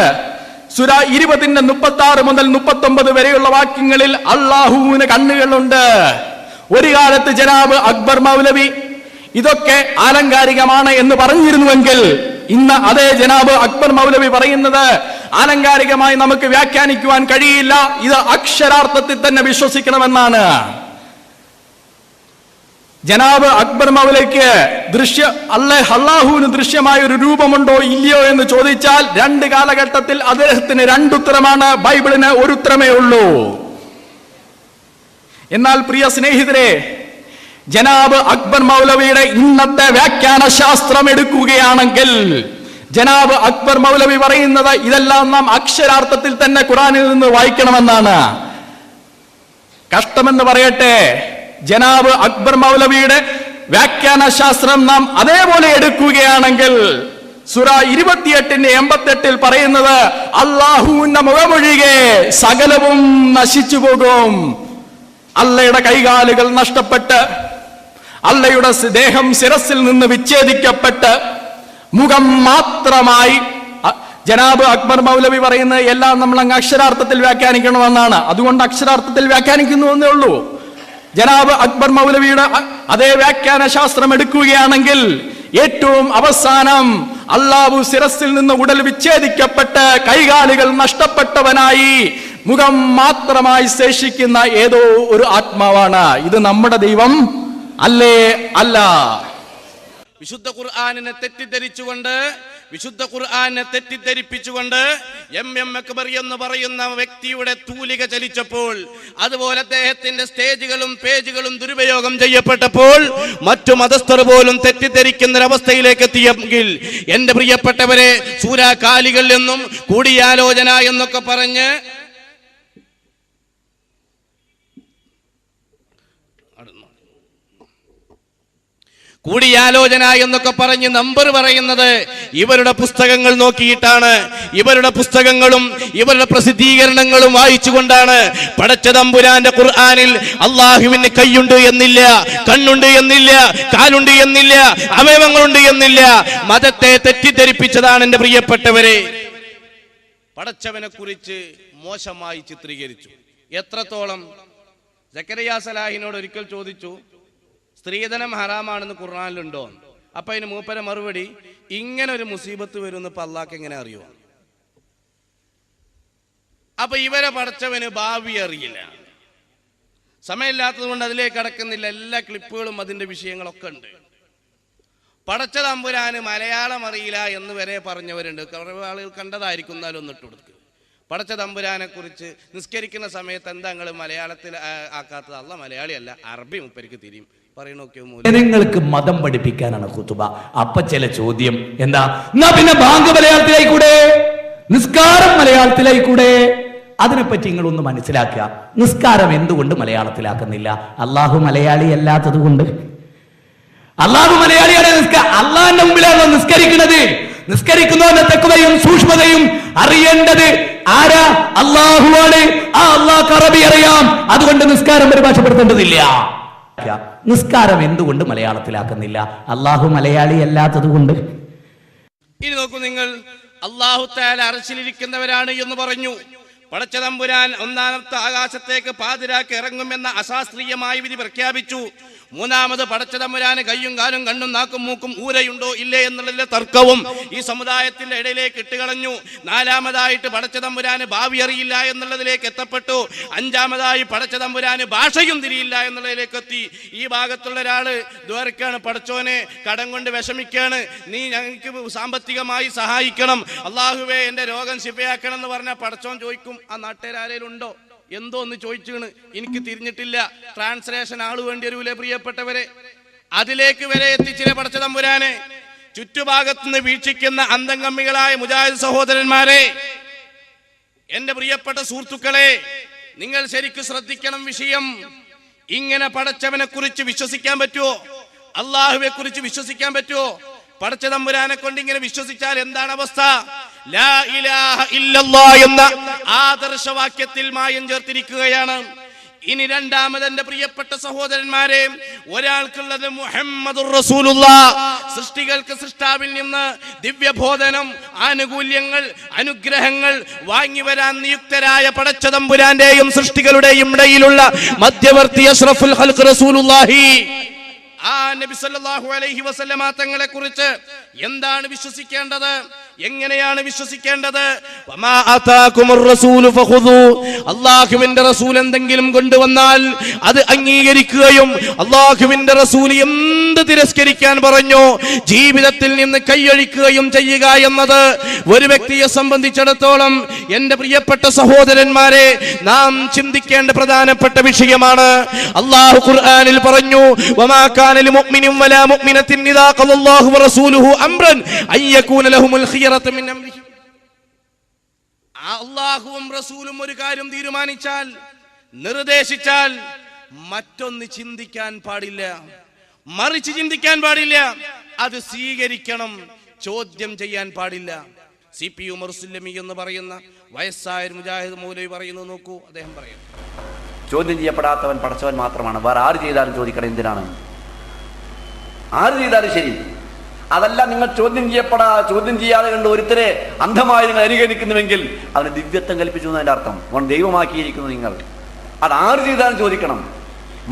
സൂറ 20 36 മുതൽ 39 വരെയുള്ള വാക്യങ്ങളിൽ അള്ളാഹുവിന് കണ്ണുകളുണ്ട്. ഒരു കാലത്ത് ജനാബ് അക്ബർ മൗലവി ഇതൊക്കെ ആലങ്കാരികമാണ് എന്ന് പറഞ്ഞിരുന്നുവെങ്കിൽ, ഇന്ന് അതേ ജനാബ് അക്ബർ മൗലവി പറയുന്നത് ആലങ്കാരികമായി നമുക്ക് വ്യാഖ്യാനിക്കുവാൻ കഴിയില്ല, ഇത് അക്ഷരാർത്ഥത്തിൽ തന്നെ വിശ്വസിക്കണമെന്നാണ്. ജനാബ് അക്ബർ മൗലവിക്ക് അള്ളാഹുവിന് ദൃശ്യമായ ഒരു രൂപമുണ്ടോ ഇല്ലയോ എന്ന് ചോദിച്ചാൽ 2 കാലഘട്ടത്തിൽ അദ്ദേഹത്തിന് 2 ഉത്തരമാണ്, ബൈബിളിന് ഒരു ഉത്തരമേ ഉള്ളൂ. എന്നാൽ പ്രിയ സ്നേഹിതരെ, ജനാബ് അക്ബർ മൗലവിയുടെ ഇന്നത്തെ വ്യാഖ്യാന ശാസ്ത്രം എടുക്കുകയാണെങ്കിൽ ജനാബ് അക്ബർ മൗലവി പറയുന്നത് ഇതെല്ലാം നാം അക്ഷരാർത്ഥത്തിൽ തന്നെ ഖുർആനിൽ നിന്ന് വായിക്കണമെന്നാണ്. കഷ്ടമെന്ന് പറയട്ടെ, ജനാബ് അക്ബർ മൗലവിയുടെ വ്യാഖ്യാന ശാസ്ത്രം നാം അതേപോലെ എടുക്കുകയാണെങ്കിൽ സൂറ 28-88 പറയുന്നത് അല്ലാഹുവിന്റെ മുഖമൊഴികെ സകലവും നശിച്ചു പോകും. അള്ളയുടെ കൈകാലുകൾ നഷ്ടപ്പെട്ട്, അള്ളയുടെ ദേഹം ശിരസിൽ നിന്ന് വിച്ഛേദിക്കപ്പെട്ട്, മുഖം മാത്രമായി. ജനാബ് അക്ബർ മൗലവി പറയുന്നത് എല്ലാം നമ്മൾ അങ്ങ് അക്ഷരാർത്ഥത്തിൽ വ്യാഖ്യാനിക്കണമെന്നാണ്. അതുകൊണ്ട് അക്ഷരാർത്ഥത്തിൽ വ്യാഖ്യാനിക്കുന്നു എന്നേ ഉള്ളൂ. ജനാബ് അക്ബർ മൗലവിയുടെ അതേ വ്യാഖ്യാന ശാസ്ത്രം എടുക്കുകയാണെങ്കിൽ ഏറ്റവും അവസാനം അല്ലാഹു ശിരസിൽ നിന്ന് ഉടൽ വിച്ഛേദിക്കപ്പെട്ട് കൈകാലുകൾ നഷ്ടപ്പെട്ടവനായി മുഖം മാത്രമായി ശേഷിക്കുന്ന ഏതോ ഒരു ആത്മാവാണ്. ഇത് നമ്മുടെ ദൈവം അല്ലേ? അല്ല. വിശുദ്ധ ഖുർആനിനെ തെറ്റിദ്ധരിച്ചുകൊണ്ട്, വിശുദ്ധ ഖുർആനെ തെറ്റിദ്ധരിപ്പിച്ചുകൊണ്ട് എം അക്ബർ എന്ന് പറയുന്ന വ്യക്തിയുടെ തൂലിക ചലിച്ചപ്പോൾ, അതുപോലെ അദ്ദേഹത്തിന്റെ സ്റ്റേജുകളും പേജുകളും ദുരുപയോഗം ചെയ്യപ്പെട്ടപ്പോൾ മറ്റു മതസ്ഥർ പോലും തെറ്റിദ്ധരിക്കുന്ന ഒരവസ്ഥയിലേക്ക് എത്തിയെങ്കിൽ, എന്റെ പ്രിയപ്പെട്ടവരെ, സൂരാകാലികൾ എന്നും കൂടിയാലോചന എന്നൊക്കെ പറഞ്ഞ് കൂടിയാലോചന എന്നൊക്കെ പറഞ്ഞ് നമ്പർ പറയുന്നത് ഇവരുടെ പുസ്തകങ്ങൾ നോക്കിയിട്ടാണ്. ഇവരുടെ പുസ്തകങ്ങളും ഇവരുടെ പ്രസിദ്ധീകരണങ്ങളും വായിച്ചുകൊണ്ടാണ്. പടച്ച തമ്പുരാന്റെ ഖുർആനിൽ അള്ളാഹുവിന് കൈയുണ്ട് എന്നില്ല, കണ്ണുണ്ട് എന്നില്ല, കാലുണ്ട് എന്നില്ല, അവയവങ്ങളുണ്ട് എന്നില്ല. മതത്തെ തെറ്റിദ്ധരിപ്പിച്ചതാണ് എന്റെ പ്രിയപ്പെട്ടവരെ. പടച്ചവനെ കുറിച്ച് മോശമായി ചിത്രീകരിച്ചു. എത്രത്തോളം? സക്കരിയ സലാഹിനോട് ഒരിക്കൽ ചോദിച്ചു, സ്ത്രീധനം ഹറാമാണെന്ന് ഖുർആനിലുണ്ടോ? അപ്പൊ അതിന് മൂപ്പര മറുപടി, ഇങ്ങനെ ഒരു മുസീബത്ത് വരുമെന്ന് ഇപ്പൊ അള്ളാഹ്ക്ക് എങ്ങനെ അറിയോ? അപ്പൊ ഇവരെ പടച്ചവന് ഭാവി അറിയില്ല. സമയമില്ലാത്തത് കൊണ്ട് അതിലേക്ക് കടക്കുന്നില്ല. എല്ലാ ക്ലിപ്പുകളും അതിന്റെ വിഷയങ്ങളൊക്കെ ഉണ്ട്. പടച്ച തമ്പുരാന് മലയാളം അറിയില്ല എന്ന് വരെ പറഞ്ഞവരുണ്ട്. കുറെ ആളുകൾ കണ്ടതായിരിക്കും, എന്നാലും ഒന്നിട്ട് കൊടുക്കുക. പടച്ച തമ്പുരാനെ കുറിച്ച് നിസ്കരിക്കുന്ന സമയത്ത് എന്താ നിങ്ങൾ മലയാളത്തിൽ ആക്കാത്തത്? അല്ല മലയാളിയല്ല, അറബി മുപ്പരിക്ക് തിരിയും. ജനങ്ങൾക്ക് മതം പഠിപ്പിക്കാനാണ് ഖുതുബ. അപ്പൊ ചില ചോദ്യം എന്താ, എന്നാ പിന്നെ ബാങ്ക് മലയാളത്തിലായി കൂടെ, നിസ്കാരം മലയാളത്തിലായി കൂടെ? അതിനെപ്പറ്റി നിങ്ങളൊന്ന് മനസ്സിലാക്കുക. നിസ്കാരം എന്തുകൊണ്ട് മലയാളത്തിലാക്കുന്നില്ല? അള്ളാഹു മലയാളി അല്ലാത്തത് കൊണ്ട്. അള്ളാഹു മലയാളിയാണ്. അള്ളാഹിന്റെ മുമ്പിലാണ് നിസ്കരിക്കുന്നത്. നിസ്കരിക്കുന്നവന്റെ തഖ്വയും സൂക്ഷ്മതയും അറിയേണ്ടത് ആരാ? അള്ളാഹുവാണ്. ആ അള്ളാഹ്ക്ക് അറബി അറിയാം. അതുകൊണ്ട് നിസ്കാരം പരിഭാഷപ്പെടുത്തേണ്ടതില്ല. നിസ്കാരം എന്തുകൊണ്ട് മലയാളത്തിലാക്കുന്നില്ല? അള്ളാഹു മലയാളി അല്ലാത്തത് കൊണ്ട്. ഇനി നോക്കൂ നിങ്ങൾ, അല്ലാഹു തആല അർശിലിരിക്കുന്നവരാണ് എന്ന് പറഞ്ഞു. പടച്ച തമ്പുരാൻ ഒന്നാമത്തെ ആകാശത്തേക്ക് പാതിരാക്ക് ഇറങ്ങുമെന്ന അശാസ്ത്രീയമായ വിധി പ്രഖ്യാപിച്ചു. മൂന്നാമത് പടച്ച തമ്പുരാന് കയ്യും കാലും കണ്ണും നാക്കും മൂക്കും ഊരയുണ്ടോ ഇല്ലേ എന്നുള്ള തർക്കവും ഈ സമുദായത്തിന്റെ ഇടയിലേക്ക് ഇട്ടുകളഞ്ഞു. നാലാമതായിട്ട് പടച്ച തമ്പുരാന് ഭാവി അറിയില്ല എന്നുള്ളതിലേക്ക് എത്തപ്പെട്ടു. അഞ്ചാമതായി പടച്ച തമ്പുരാന് ഭാഷയും തിരിയില്ല എന്നുള്ളതിലേക്ക് എത്തി. ഈ ഭാഗത്തുള്ള ഒരാള് ദ്വാരക്കാണ്, പടച്ചോനെ കടം കൊണ്ട് വിഷമിക്കാണ്, നീ ഞങ്ങൾക്ക് സാമ്പത്തികമായി സഹായിക്കണം, അള്ളാഹുവേ എന്റെ രോഗം ശിഫയാക്കണം എന്ന് പറഞ്ഞാൽ പടച്ചോൻ ചോദിക്കും, ആ നാട്ടുകാരേലും ഉണ്ടോ? എന്തോ ഒന്ന് ചോദിച്ചാണ്, എനിക്ക് തിരിഞ്ഞിട്ടില്ല. ട്രാൻസ്ലേഷൻ ആള് വേണ്ടി വരൂലേ പ്രിയപ്പെട്ടവരെ? അതിലേക്ക് വരെ എത്തിച്ചില്ലേ പടച്ച തമ്പുരാനെ. ചുറ്റുഭാഗത്തുനിന്ന് വീക്ഷിക്കുന്ന അന്തംഗമ്മികളായ മുജാഹിദ് സഹോദരന്മാരെ, എന്റെ പ്രിയപ്പെട്ട സുഹൃത്തുക്കളെ, നിങ്ങൾ ശരിക്കും ശ്രദ്ധിക്കണം വിഷയം. ഇങ്ങനെ പടച്ചവനെ കുറിച്ച് വിശ്വസിക്കാൻ പറ്റുമോ? അള്ളാഹുവെ കുറിച്ച് വിശ്വസിക്കാൻ പറ്റുമോ? പടച്ച തമ്പുരാനെ കൊണ്ട് ഇങ്ങനെ വിശ്വസിച്ചാൽ എന്താണ് അവസ്ഥ? ലാ ഇലാഹ ഇല്ലല്ലാഹ് എന്ന ആദർശവാക്യത്തിൽ മായം ചേർത്തിരിക്കുകയാണ്. ഇനി രണ്ടാമത് എന്റെ പ്രിയപ്പെട്ട സഹോദരന്മാരെ, ഒരാൾക്കുള്ളത് മുഹമ്മദുർ റസൂലുള്ളാഹ്. സൃഷ്ടികൾക്ക് സൃഷ്ടാവിൽ നിന്ന് ദിവ്യബോധനം, ആനുകൂല്യങ്ങൾ, അനുഗ്രഹങ്ങൾ വാങ്ങി വരാൻ നിയുക്തരായ പടച്ച തമ്പുരാന്റെയും സൃഷ്ടികളുടെയും ഇടയിലുള്ള മധ്യവർത്തി അഷ്റഫുൽ ഖൽഖ് റസൂലുള്ളാഹി ആ നബി സല്ലല്ലാഹു അലൈഹി വസല്ലമ തങ്ങളെ കുറിച്ച് എന്താണ് വിശ്വസിക്കേണ്ടത്? എങ്ങനെയാണ് വിശ്വസിക്കേണ്ടത്? വമാ ആതാകുമുർ റസൂലു ഫഖുദൂ. അല്ലാഹുവിന്റെ റസൂൽ എന്തെങ്കിലും കൊണ്ടുവന്നാൽ അത് അംഗീകരിക്കുകയും അല്ലാഹുവിന്റെ റസൂൽ എന്ത് തിരസ്കരിക്കാൻ പറഞ്ഞു ജീവിതത്തിൽ നിന്ന് കൈയൊഴിക്കുകയും ചെയ്യുക എന്നത് ഒരു വ്യക്തിയെ സംബന്ധിച്ചിടത്തോളം എന്റെ പ്രിയപ്പെട്ട സഹോദരന്മാരെ നാം ചിന്തിക്കേണ്ട പ്രധാനപ്പെട്ട വിഷയമാണ്. അല്ലാഹു ഖുർആനിൽ പറഞ്ഞു, വമാ കാന ലിമുഅ്മിനിൻ വലാ മുഅ്മിനത്തിൻ ഇദാ ഖല്ലല്ലാഹു വറസൂലുഹു അംറൻ അയ്യകൂന ലഹുമുൽ ഖിയറത്തു മിൻ അംരിഹിം. അല്ലാഹുവും റസൂലും ഒരു കാര്യം തീരുമാനിച്ചാൽ, നിർദ്ദേശിച്ചാൽ മറ്റൊന്ന് ചിന്തിക്കാൻ പാടില്ല, മറിച്ച് ചിന്തിക്കാൻ പാടില്ല, അത് സ്വീകരിക്കണം, ചോദ്യം ചെയ്യാൻ പാടില്ല. CP ഉമർ സുല്ലമി എന്ന് പറയുന്ന വയസ്സായ മുജാഹിദ് മൗലവി പറയുന്നത് നോക്കൂ. അദ്ദേഹം പറയും, ചോദ്യം ചെയ്യപ്പെടാത്തവൻ പടച്ചവൻ മാത്രമാണ്. വേറെ ആര് ചെയ്താലും ചോദിക്കണം എന്തിനാണ്? ആര് ചെയ്താലും ശരി. അതല്ല, നിങ്ങൾ ചോദ്യം ചെയ്യാതെ കണ്ട് ഒരുത്തരെ അന്ധമായി നിങ്ങൾ അനുകരിക്കുന്നുവെങ്കിൽ അവന് ദിവ്യത്വം കൽപ്പിച്ചു എന്നതിന്റെ അർത്ഥം. അവൻ ദൈവമാക്കിയിരിക്കുന്നു നിങ്ങൾ. അത് ആര് ചെയ്താലും ചോദിക്കണം.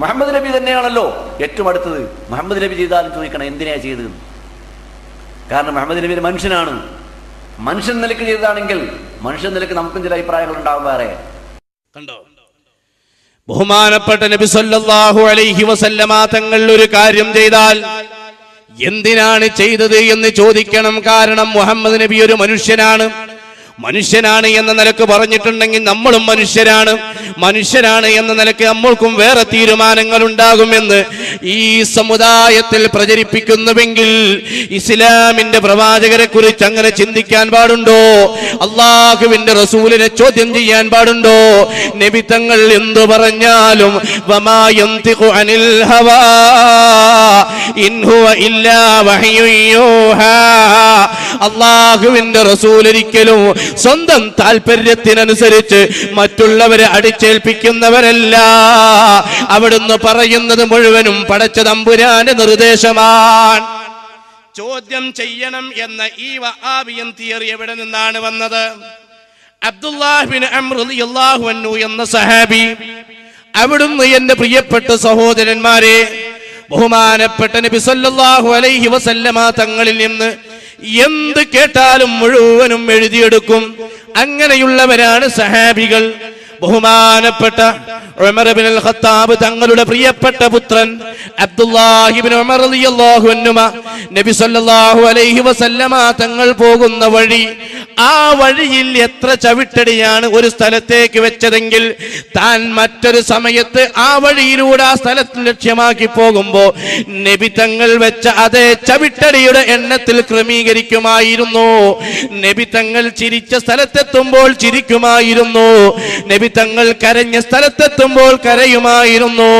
മുഹമ്മദ് നബി തന്നെയാണല്ലോ ഏറ്റവും അടുത്തത്. മുഹമ്മദ് നബി ചെയ്താലും ചോദിക്കണം എന്തിനാ ചെയ്തത്. കാരണം മുഹമ്മദ് നബി ഒരു മനുഷ്യനാണ്. മനുഷ്യൻ നിലക്ക് ചെയ്തതാണെങ്കിൽ മനുഷ്യൻ നിലക്ക് നമുക്കും ചില അഭിപ്രായങ്ങൾ ഉണ്ടാവും. വേറെ കണ്ടോ, ബഹുമാനപ്പെട്ട നബി സല്ലല്ലാഹു അലൈഹി വസല്ലമ തങ്ങൾ ഒരു കാര്യം ചെയ്താൽ എന്തിനാണ് ചെയ്തത് എന്ന് ചോദിക്കണം. കാരണം മുഹമ്മദ് നബി ഒരു മനുഷ്യനാണ്. എന്ന നിലക്ക് പറഞ്ഞിട്ടുണ്ടെങ്കിൽ നമ്മളും മനുഷ്യരാണ് എന്ന നിലക്ക് നമ്മൾക്കും വേറെ തീരുമാനങ്ങൾ ഉണ്ടാകുമെന്ന് ഈ സമുദായത്തിൽ പ്രചരിപ്പിക്കുന്നുവെങ്കിൽ ഇസ്ലാമിന്റെ പ്രവാചകരെ കുറിച്ച് അങ്ങനെ ചിന്തിക്കാൻ പാടുണ്ടോ? അള്ളാഹുവിന്റെ റസൂലിനെ ചോദ്യം ചെയ്യാൻ പാടുണ്ടോ? നബി തങ്ങൾ എന്തു പറഞ്ഞാലും വമാ യന്തിഖു അനിൽ ഹവാ ഇൻ ഹുവ ഇല്ലാ വഹ്യുൻ യൂഹാ. അള്ളാഹുവിന്റെ റസൂൽ ഒരിക്കലും സ്വന്തം താല്പര്യത്തിനനുസരിച്ച് മറ്റുള്ളവരെ അടിച്ചേൽപ്പിക്കുന്നവരല്ല. അവിടുന്ന് പറയുന്നത് മുഴുവനും പടച്ച തമ്പുരാന്റെ നിർദ്ദേശമാണ്. ചോദ്യം ചെയ്യണം എന്ന ഈ വഹാബിയൻ തിയറി എവിടെ നിന്നാണ് വന്നത്? അബ്ദുല്ലാഹ് ബിൻ അംർ റളിയല്ലാഹു അൻഹു എന്ന സഹാബി, അവിടുന്ന് എന്റെ പ്രിയപ്പെട്ട സഹോദരന്മാരെ, ബഹുമാനപ്പെട്ട നബി സല്ലല്ലാഹു അലൈഹി വസല്ലമ തങ്ങളിൽ നിന്ന് എന്ത് കേട്ടാലും മുഴുവനും എഴുതിയെടുക്കും. അങ്ങനെയുള്ളവരാണ് സഹാബികൾ. ബഹുമാനപ്പെട്ട ഉമർ ഇബ്നുൽ ഖത്താബ് തങ്ങളുടെ പ്രിയപ്പെട്ട പുത്രൻ അബ്ദുല്ലാഹി ഇബ്നു ഉമർ റളിയല്ലാഹു അൻഹുമ നബി സല്ലല്ലാഹു അലൈഹി വസല്ലമ തങ്ങൾ പോകുന്ന വഴി, ആ വഴിയിൽ എത്ര ചവിട്ടടിയാണ് ഒരു സ്ഥലത്തേക്ക് വെച്ചതെങ്കിൽ താൻ മറ്റൊരു സമയത്ത് ആ വഴിയിലൂടെ ആ സ്ഥലത്ത് ലക്ഷ്യമാക്കി പോകുമ്പോ നബി തങ്ങൾ വെച്ച അതേ ചവിട്ടടിയുടെ എണ്ണത്തിൽ ക്രമീകരിക്കുമായിരുന്നു. നബി തങ്ങൾ ചിരിച്ച സ്ഥലത്തെത്തുമ്പോൾ ചിരിക്കുമായിരുന്നു. നബി തങ്ങൾ കരഞ്ഞ സ്ഥലത്തെത്തുമ്പോൾ കരയുമായിരുന്നു.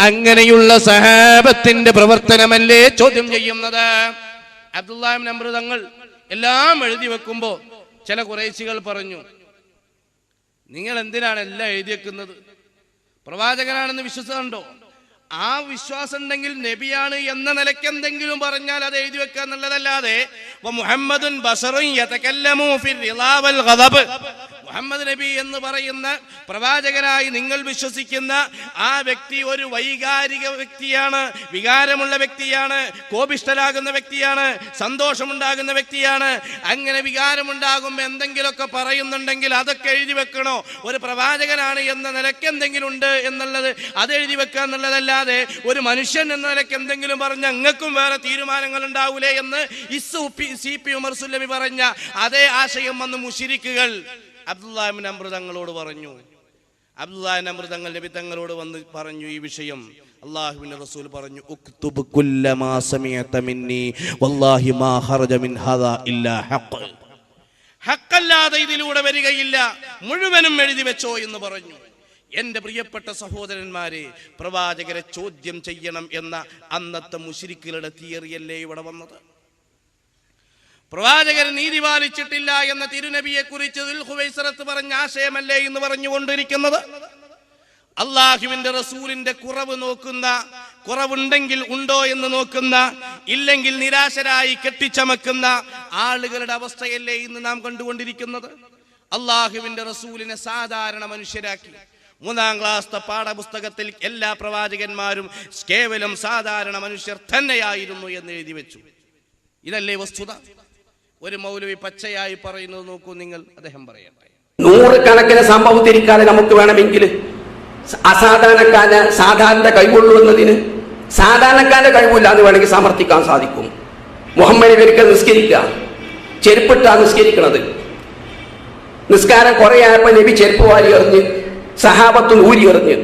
അങ്ങനെയുള്ള സഹാബത്തിന്റെ പ്രവർത്തനമല്ലേ ചോദ്യം ചെയ്യുന്നത്? അബ്ദുല്ലാഹി ഇബ്നു അംർ തങ്ങൾ എല്ലാം എഴുതി വെക്കുമ്പോ ചില ഖുറൈശികൾ പറഞ്ഞു, നിങ്ങൾ എന്തിനാണ് എല്ലാം എഴുതി വെക്കുന്നത്? പ്രവാചകനാണെന്ന് വിശ്വസിക്കുന്നുണ്ടോ? ആ വിശ്വാസം ഉണ്ടെങ്കിൽ നബിയാണ് എന്ന നിലയ്ക്ക് എന്തെങ്കിലും പറഞ്ഞാൽ അത് എഴുതി വെക്കുക എന്നുള്ളതല്ലാതെ മുഹമ്മദുൻ ബശറുൻ യതകല്ലമു ഫിർ റിളാ വൽ ഗദബ്, മുഹമ്മദ് നബി എന്ന് പറയുന്ന പ്രവാചകനായി നിങ്ങൾ വിശ്വസിക്കുന്ന ആ വ്യക്തി ഒരു വൈകാരിക വ്യക്തിയാണ്, വികാരമുള്ള വ്യക്തിയാണ്, കോപിഷ്ഠനാകുന്ന വ്യക്തിയാണ്, സന്തോഷമുണ്ടാകുന്ന വ്യക്തിയാണ്. അങ്ങനെ വികാരമുണ്ടാകുമ്പോൾ എന്തെങ്കിലുമൊക്കെ പറയുന്നുണ്ടെങ്കിൽ അതൊക്കെ എഴുതി വെക്കണോ? ഒരു പ്രവാചകനാണ് എന്ന നിലയ്ക്ക് എന്തെങ്കിലും ഉണ്ട് എന്നുള്ളത് അത് എഴുതി വെക്കുക എന്നുള്ളതല്ലാതെ ഒരു മനുഷ്യൻ എന്ന നിലയ്ക്ക് എന്തെങ്കിലും പറഞ്ഞ അങ്ങക്കും വേറെ തീരുമാനങ്ങൾ ഉണ്ടാവൂലേ എന്ന് CP ഉമർ സുല്ലമി പറഞ്ഞ അതേ ആശയം വന്ന് മുശ്രിക്കുകൾ അബ്ദുല്ലാഹി ഇബ്നു അംർ തങ്ങളോട് പറഞ്ഞു. അബ്ദുല്ലാഹി ഇബ്നു അംർ തങ്ങൾ നബി തങ്ങളോട് വന്ന് പറഞ്ഞു ഈ വിഷയം. അല്ലാഹുവിന്റെ റസൂൽ പറഞ്ഞു, ഉക്തുബ് കുല്ലമാ സമിഅത മിന്നി വല്ലാഹി മാ ഖറജ മിൻ ഹാദാ ഇല്ലാ ഹഖ്. ഹഖല്ലാതെ ഇതിലൂടെ വരികയില്ല, മുഴുവനും എഴുതി വെച്ചോ എന്ന് പറഞ്ഞു. എന്റെ പ്രിയപ്പെട്ട സഹോദരന്മാരെ, പ്രവാചകരെ ചോദ്യം ചെയ്യണം എന്ന അന്നത്തെ മുശ്രിക്കുകളുടെ തിയറിയല്ലേ ഇവിടെ വന്നത്? പ്രവാചകർ നീതി പാലിച്ചിട്ടില്ല എന്ന തിരുനബിയെ കുറിച്ച് ദുൽഖുവൈസറത്ത് പറഞ്ഞ ആശയമല്ലേ എന്ന് പറഞ്ഞുകൊണ്ടിരിക്കുന്നത്? അള്ളാഹുവിന്റെ റസൂലിന്റെ കുറവ് നോക്കുന്ന, കുറവുണ്ടെങ്കിൽ ഉണ്ടോ എന്ന് നോക്കുന്ന, ഇല്ലെങ്കിൽ നിരാശരായി കെട്ടിച്ചമക്കുന്ന ആളുകളുടെ അവസ്ഥയല്ലേ ഇന്ന് നാം കണ്ടുകൊണ്ടിരിക്കുന്നത്? അള്ളാഹുവിന്റെ റസൂലിനെ സാധാരണ മനുഷ്യരാക്കി 3ാം ക്ലാസ് പാഠപുസ്തകത്തിൽ എല്ലാ പ്രവാചകന്മാരും കേവലം സാധാരണ മനുഷ്യർ തന്നെയായിരുന്നു എന്ന് എഴുതി വെച്ചു. ഇതല്ലേ വസ്തുത? ഒരു മൗലവി പച്ചയായി പറയുന്നത് നോക്കൂ നിങ്ങൾ. അദ്ദേഹം പറയട്ടെ, 100 കണക്കിന് സംഭവത്തിരിക്കാതെ നമുക്ക് വേണമെങ്കിൽ സാധാരണ കഴിവുള്ളൂ എന്നതിന് സാധാരണക്കാരന്റെ കഴിവില്ല എന്ന് വേണമെങ്കിൽ സമർത്ഥിക്കാൻ സാധിക്കും. മുഹമ്മദ് ഒരിക്കൽ നിസ്കരിക്കുക, ചെരുപ്പിട്ടാ നിസ്കരിക്കണത്. നിസ്കാരം കുറെ ആയപ്പോ നബി ചെരുപ്പ് വാരി എറിഞ്ഞ് സഹാബത്തും ഊരി എറിഞ്ഞ്.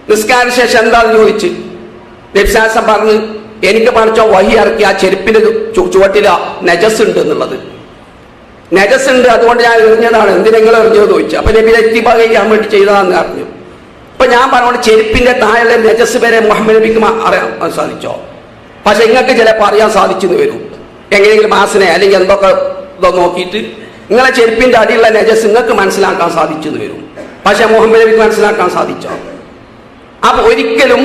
നിസ്കാര ശേഷം എന്താണെന്ന് ചോദിച്ച് നബിസാസം പറഞ്ഞ്, എനിക്ക് പഠിച്ചോ വഹി ഇറക്കി ആ ചെരുപ്പിന്റെ ചുവട്ടില നജസ് ഉണ്ട് എന്നുള്ളത്. നജസ് ഉണ്ട്, അതുകൊണ്ട് ഞാൻ എറിഞ്ഞതാണ്. എന്തിനെങ്കിലും എറിഞ്ഞോ ചോദിച്ചു. അപ്പൊ നബി ഇത്തിബാ ചെയ്യാൻ വേണ്ടി ചെയ്തതാന്ന് അറിഞ്ഞു. അപ്പൊ ഞാൻ പറഞ്ഞോണ്ട് ചെരുപ്പിന്റെ താഴെ നജസ് വരെ മുഹമ്മദ് നബിക്ക് അറിയാൻ സാധിച്ചോ? പക്ഷെ നിങ്ങൾക്ക് ചിലപ്പോൾ അറിയാൻ സാധിച്ചെന്ന് വരും. എങ്ങനെയെങ്കിലും മാസിനെ അല്ലെങ്കിൽ എന്തൊക്കെ ഇതോ നോക്കിയിട്ട് നിങ്ങളെ ചെരുപ്പിന്റെ അടിയുള്ള നജസ് നിങ്ങൾക്ക് മനസ്സിലാക്കാൻ സാധിച്ചു വരും. പക്ഷെ മുഹമ്മദ് നബിക്ക് മനസ്സിലാക്കാൻ സാധിച്ചോ? അപ്പൊ ഒരിക്കലും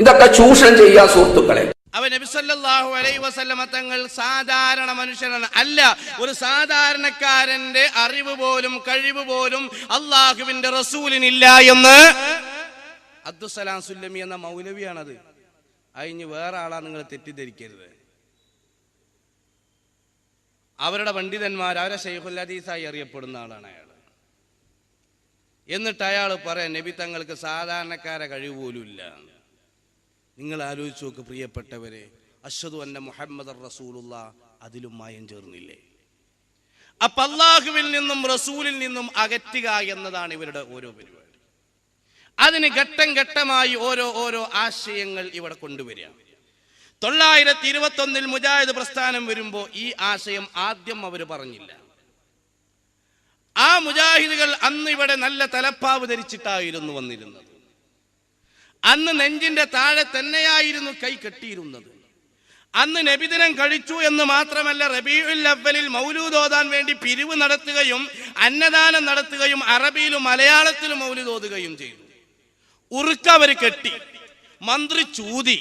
ഇതൊക്കെ ചൂഷണം ചെയ്യുക സുഹൃത്തുക്കളെ. അവൻ നബി സല്ലല്ലാഹു അലൈഹി വസല്ലമ തങ്ങൾ സാധാരണ മനുഷ്യനാണ്, അല്ല ഒരു സാധാരണക്കാരന്റെ അറിവ് പോലും കഴിവ് പോലും അള്ളാഹുവിന്റെ റസൂലിനില്ല എന്ന് അബ്ദുസ്സലാം സുല്ലമി എന്ന മൗലവിയാണത്. അതിന് വേറെ ആളാ നിങ്ങൾ തെറ്റിദ്ധരിക്കരുത്. അവരുടെ പണ്ഡിതന്മാർ, അവരെ ശൈഖുൽ ഹദീസായി അറിയപ്പെടുന്ന ആളാണ് അയാൾ. എന്നിട്ട് അയാൾ പറയാൻ നബി തങ്ങൾക്ക് സാധാരണക്കാരെ കഴിവ് പോലും ഇല്ല. നിങ്ങൾ ആലോചിച്ച് നോക്ക് പ്രിയപ്പെട്ടവരെ, അശ്ഹദു അന്ന മുഹമ്മദ് റസൂലുള്ള അതിലും മായം ചേർന്നില്ലേ? അപ്പൊ അല്ലാഹുവിൽ നിന്നും റസൂലിൽ നിന്നും അകറ്റുക എന്നതാണ് ഇവരുടെ ഓരോ പരിപാടി. അതിന് ഘട്ടം ഘട്ടമായി ഓരോ ആശയങ്ങൾ ഇവിടെ കൊണ്ടുവരിക. 921 മുജാഹിദ് പ്രസ്ഥാനം വരുമ്പോൾ ഈ ആശയം ആദ്യം അവർ പറഞ്ഞില്ല. ആ മുജാഹിദുകൾ അന്ന് ഇവിടെ നല്ല തലപ്പാവ് ധരിച്ചിട്ടായിരുന്നു വന്നിരുന്നത്. അന്ന് നെഞ്ചിന്റെ താഴെ തന്നെയായിരുന്നു കൈ കെട്ടിയിരുന്നത്. അന്ന് നബിദിനം കഴിച്ചു എന്ന് മാത്രമല്ല, റബീഉൽ അവ്വലിൽ മൗലൂദ് ഓതാൻ വേണ്ടി പിരിവ് നടത്തുകയും അന്നദാനം നടത്തുകയും അറബിയിലും മലയാളത്തിലും മൗലൂദ് ഓതുകയും ചെയ്തു. ഉറുക്കവർ കെട്ടി, മന്ത്രി ചൂതി,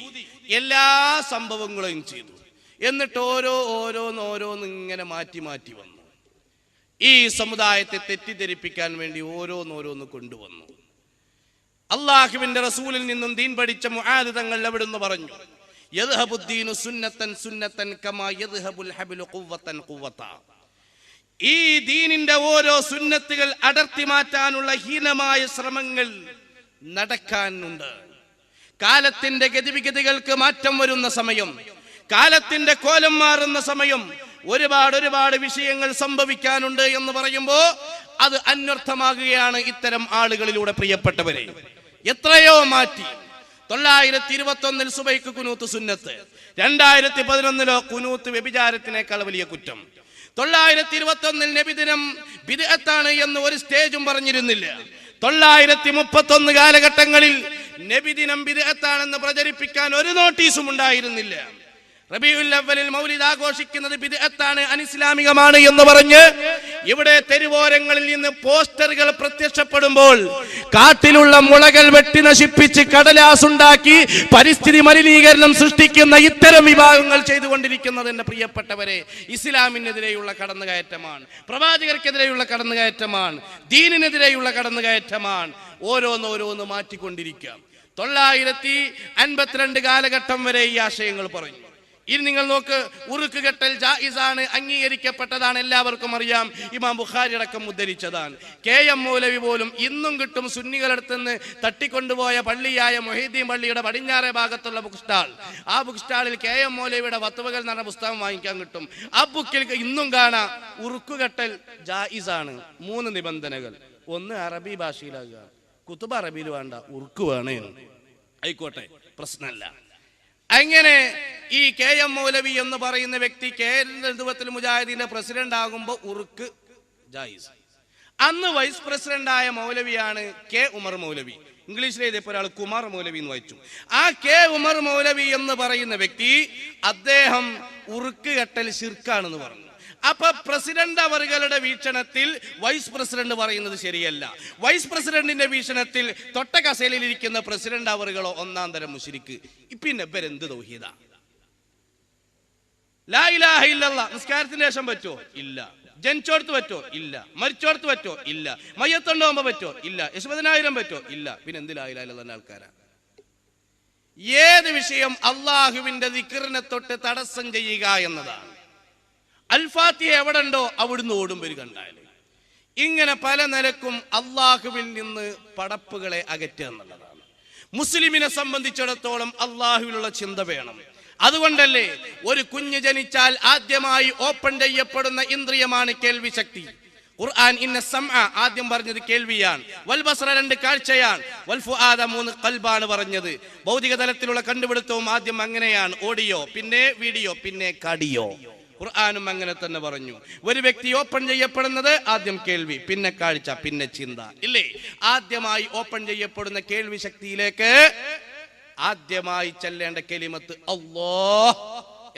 എല്ലാ സംഭവങ്ങളും ചെയ്തു. എന്നിട്ട് ഓരോന്ന് ഇങ്ങനെ മാറ്റി വന്നു. ഈ സമുദായത്തെ തെറ്റിദ്ധരിപ്പിക്കാൻ വേണ്ടി ഓരോന്ന് കൊണ്ടുവന്നു. അള്ളാഹുവിന്റെ റസൂലിൽ നിന്നും ദീൻ പഠിച്ച മുആദ് തങ്ങൾ അവിടുന്ന് പറഞ്ഞു, യദ്ഹബുദ്ദീനു സുന്നത്തൻ സുന്നത്തൻ കമാ യദ്ഹബുൽ ഹബ്ലു ഖുവ്വത്തൻ ഖുവ്വത. ഈ ദീനിന്റെ ഓരോ സുന്നത്തുകൾ അടർത്തി മാറ്റാനുള്ള ഹീനമായ ശ്രമങ്ങൾ നടക്കാനുണ്ട്. കാലത്തിന്റെ ഗതിവിഗതികൾക്ക് മാറ്റം വരുന്ന സമയം, കാലത്തിന്റെ കോലം മാറുന്ന സമയം, ഒരുപാട് വിഷയങ്ങൾ സംഭവിക്കാനുണ്ട് എന്ന് പറയുമ്പോൾ അത് അന്വർത്ഥമാകുകയാണ് ഇത്തരം ആളുകളിലൂടെ. പ്രിയപ്പെട്ടവരെ, എത്രയോ മാറ്റി. 921 സുബൈക്ക് കുനൂത്ത് സുന്നത്ത്, 2011 കുനൂത്ത് വ്യഭിചാരത്തിനേക്കാൾ വലിയ കുറ്റം. 921 നബിദിനം ബിദ്അത്താണ് എന്ന് ഒരു സ്റ്റേജും പറഞ്ഞിരുന്നില്ല. 931 കാലഘട്ടങ്ങളിൽ നബിദിനം ബിദ്അത്താണെന്ന് പ്രചരിപ്പിക്കാൻ ഒരു നോട്ടീസും ഉണ്ടായിരുന്നില്ല. റബീഉൽ അവ്വലിൽ മൗലിദ് ആഘോഷിക്കുന്നത് ബിദ്അത്താണ്, അനിസ്ലാമികമാണ് എന്ന് പറഞ്ഞ് ഇവിടെ തെരുവോരങ്ങളിൽ നിന്ന് പോസ്റ്ററുകൾ പ്രത്യക്ഷപ്പെടുമ്പോൾ കാട്ടിലുള്ള മുളകൾ വെട്ടി നശിപ്പിച്ച് കടലാസുണ്ടാക്കി പരിസ്ഥിതി മലിനീകരണം സൃഷ്ടിക്കുന്ന ഇത്തരം വിഭാഗങ്ങൾ ചെയ്തുകൊണ്ടിരിക്കുന്നത് എന്റെ പ്രിയപ്പെട്ടവരെ ഇസ്ലാമിനെതിരെയുള്ള കടന്നുകയറ്റമാണ്, പ്രവാചകർക്കെതിരെയുള്ള കടന്നുകയറ്റമാണ്, ദീനിനെതിരെയുള്ള കടന്നുകയറ്റമാണ്. ഓരോന്ന് മാറ്റിക്കൊണ്ടിരിക്കാം. 952 കാലഘട്ടം വരെ ഈ ആശയങ്ങൾ പറഞ്ഞു. ഇനി നിങ്ങൾ നോക്ക്, ഉറുക്ക് കെട്ടൽ ജായിസാണ്, അംഗീകരിക്കപ്പെട്ടതാണ്, എല്ലാവർക്കും അറിയാം. ഇമാം ബുഖാരി അടക്കം ഉദ്ധരിച്ചതാണ്. KM മൗലവി പോലും ഇന്നും കിട്ടും സുന്നികളടുത്തുനിന്ന് തട്ടിക്കൊണ്ടുപോയ പള്ളിയായ മൊഹീദ്ദീൻ പള്ളിയുടെ പടിഞ്ഞാറേ ഭാഗത്തുള്ള ബുക്ക് സ്റ്റാൾ, ആ ബുക്ക് സ്റ്റാളിൽ KM മൗലവിയുടെ വത്തുവകൾ എന്ന് പറഞ്ഞ പുസ്തകം വാങ്ങിക്കാൻ കിട്ടും. ആ ബുക്കിൽ ഇന്നും കാണാം ഉറുക്കുകെട്ടൽ ജായിസാണ്, 3 നിബന്ധനകൾ. 1 അറബി ഭാഷയിലാകുക, കുത്തുബ അറബിയിൽ വേണ്ട, ഉറുക്ക് വേണേ. ആയിക്കോട്ടെ, പ്രശ്നമല്ല. അങ്ങനെ ഈ KM മൗലവി എന്ന് പറയുന്ന വ്യക്തി കേരളത്തിൽ മുജാഹിദീന്റെ പ്രസിഡന്റ് ആകുമ്പോൾ ഉറുക്ക് ജായിസ്. അന്ന് വൈസ് പ്രസിഡന്റ് ആയ മൗലവിയാണ് K ഉമർ മൗലവി. ഇംഗ്ലീഷിൽ എഴുതിയപ്പോൾ ഒരാൾ കുമാർ മൗലവി എന്ന് വായിച്ചു. ആ K ഉമർ മൗലവി എന്ന് പറയുന്ന വ്യക്തി അദ്ദേഹം ഉറുക്ക് കെട്ടൽ ശിർക്കാണെന്ന് പറഞ്ഞു. അപ്പൊ പ്രസിഡന്റ് അവരുടെ വീക്ഷണത്തിൽ വൈസ് പ്രസിഡന്റ് പറയുന്നത് ശരിയല്ല. വൈസ് പ്രസിഡന്റിന്റെ വീക്ഷണത്തിൽ തൊട്ട കസേലയിൽ ഇരിക്കുന്ന പ്രസിഡന്റ് അവറുകളോ 1-ാം തരം മുശ്രിക്ക്. പിന്നെ ഇവരെന്ത് തൗഹീദ? ലാ ഇലാഹ ഇല്ലല്ലാഹ് നിസ്കാരത്തിന് ശേഷം പറ്റോ? ഇല്ല. ജനിച്ചോടത്ത് പറ്റോ? ഇല്ല. മരിച്ചോടത്ത് പറ്റോ? ഇല്ല. മയ്യത്തുണ്ടാവുമ്പോ പറ്റോ? ഇല്ല. 80,000 പറ്റോ? ഇല്ല. പിന്നെ എന്ത് ലാ ഇലാഹ ഇല്ലല്ലാഹ് ആൾക്കാരാ? ഏത് വിഷയം അള്ളാഹുവിന്റെ ദിക്റിനെ തൊട്ട് തടസ്സം ചെയ്യുക എന്നതാണ്. അൽ-ഫാത്തിഹ എവിടെ ഉണ്ടോ അവിടുന്ന് ഓടുമ്പോൾ കണ്ടാൽ. ഇങ്ങനെ പല നിലക്കും അള്ളാഹുവിൽ നിന്ന് പടപ്പുകളെ അകറ്റുക എന്നുള്ളതാണ്. മുസ്ലിമിനെ സംബന്ധിച്ചിടത്തോളം അള്ളാഹുവിലുള്ള ചിന്ത വേണം. അതുകൊണ്ടല്ലേ ഒരു കുഞ്ഞ് ജനിച്ചാൽ ആദ്യമായി ഓപ്പൺ ചെയ്യപ്പെടുന്ന ഇന്ദ്രിയമാണ് കേൾവി ശക്തി. ഖുർആൻ ഇന്ന സമഅ ആദ്യം പറഞ്ഞത് കേൾവിയാണ്, വൽ ബസറ 2 കാഴ്ചയാണ്, വൽ ഫുആദ 3 ഖൽബാണ് പറഞ്ഞത്. ഭൗതിക തലത്തിലുള്ള കണ്ടുപിടുത്തവും ആദ്യം അങ്ങനെയാണ്, ഓഡിയോ, പിന്നെ വീഡിയോ, പിന്നെ കാർഡിയോ. ഖുർആനും അങ്ങനെ തന്നെ പറഞ്ഞു. ഒരു വ്യക്തി ഓപ്പൺ ചെയ്യപ്പെടുന്നത് ആദ്യം കേൾവി, പിന്നെ കാഴ്ച, പിന്നെ ചിന്ത, ഇല്ലേ? ആദ്യമായി ഓപ്പൺ ചെയ്യപ്പെടുന്ന കേൾവി ശക്തിയിലേക്ക് ആദ്യമായി ചെല്ലേണ്ട കലിമത്ത് അല്ലാഹ്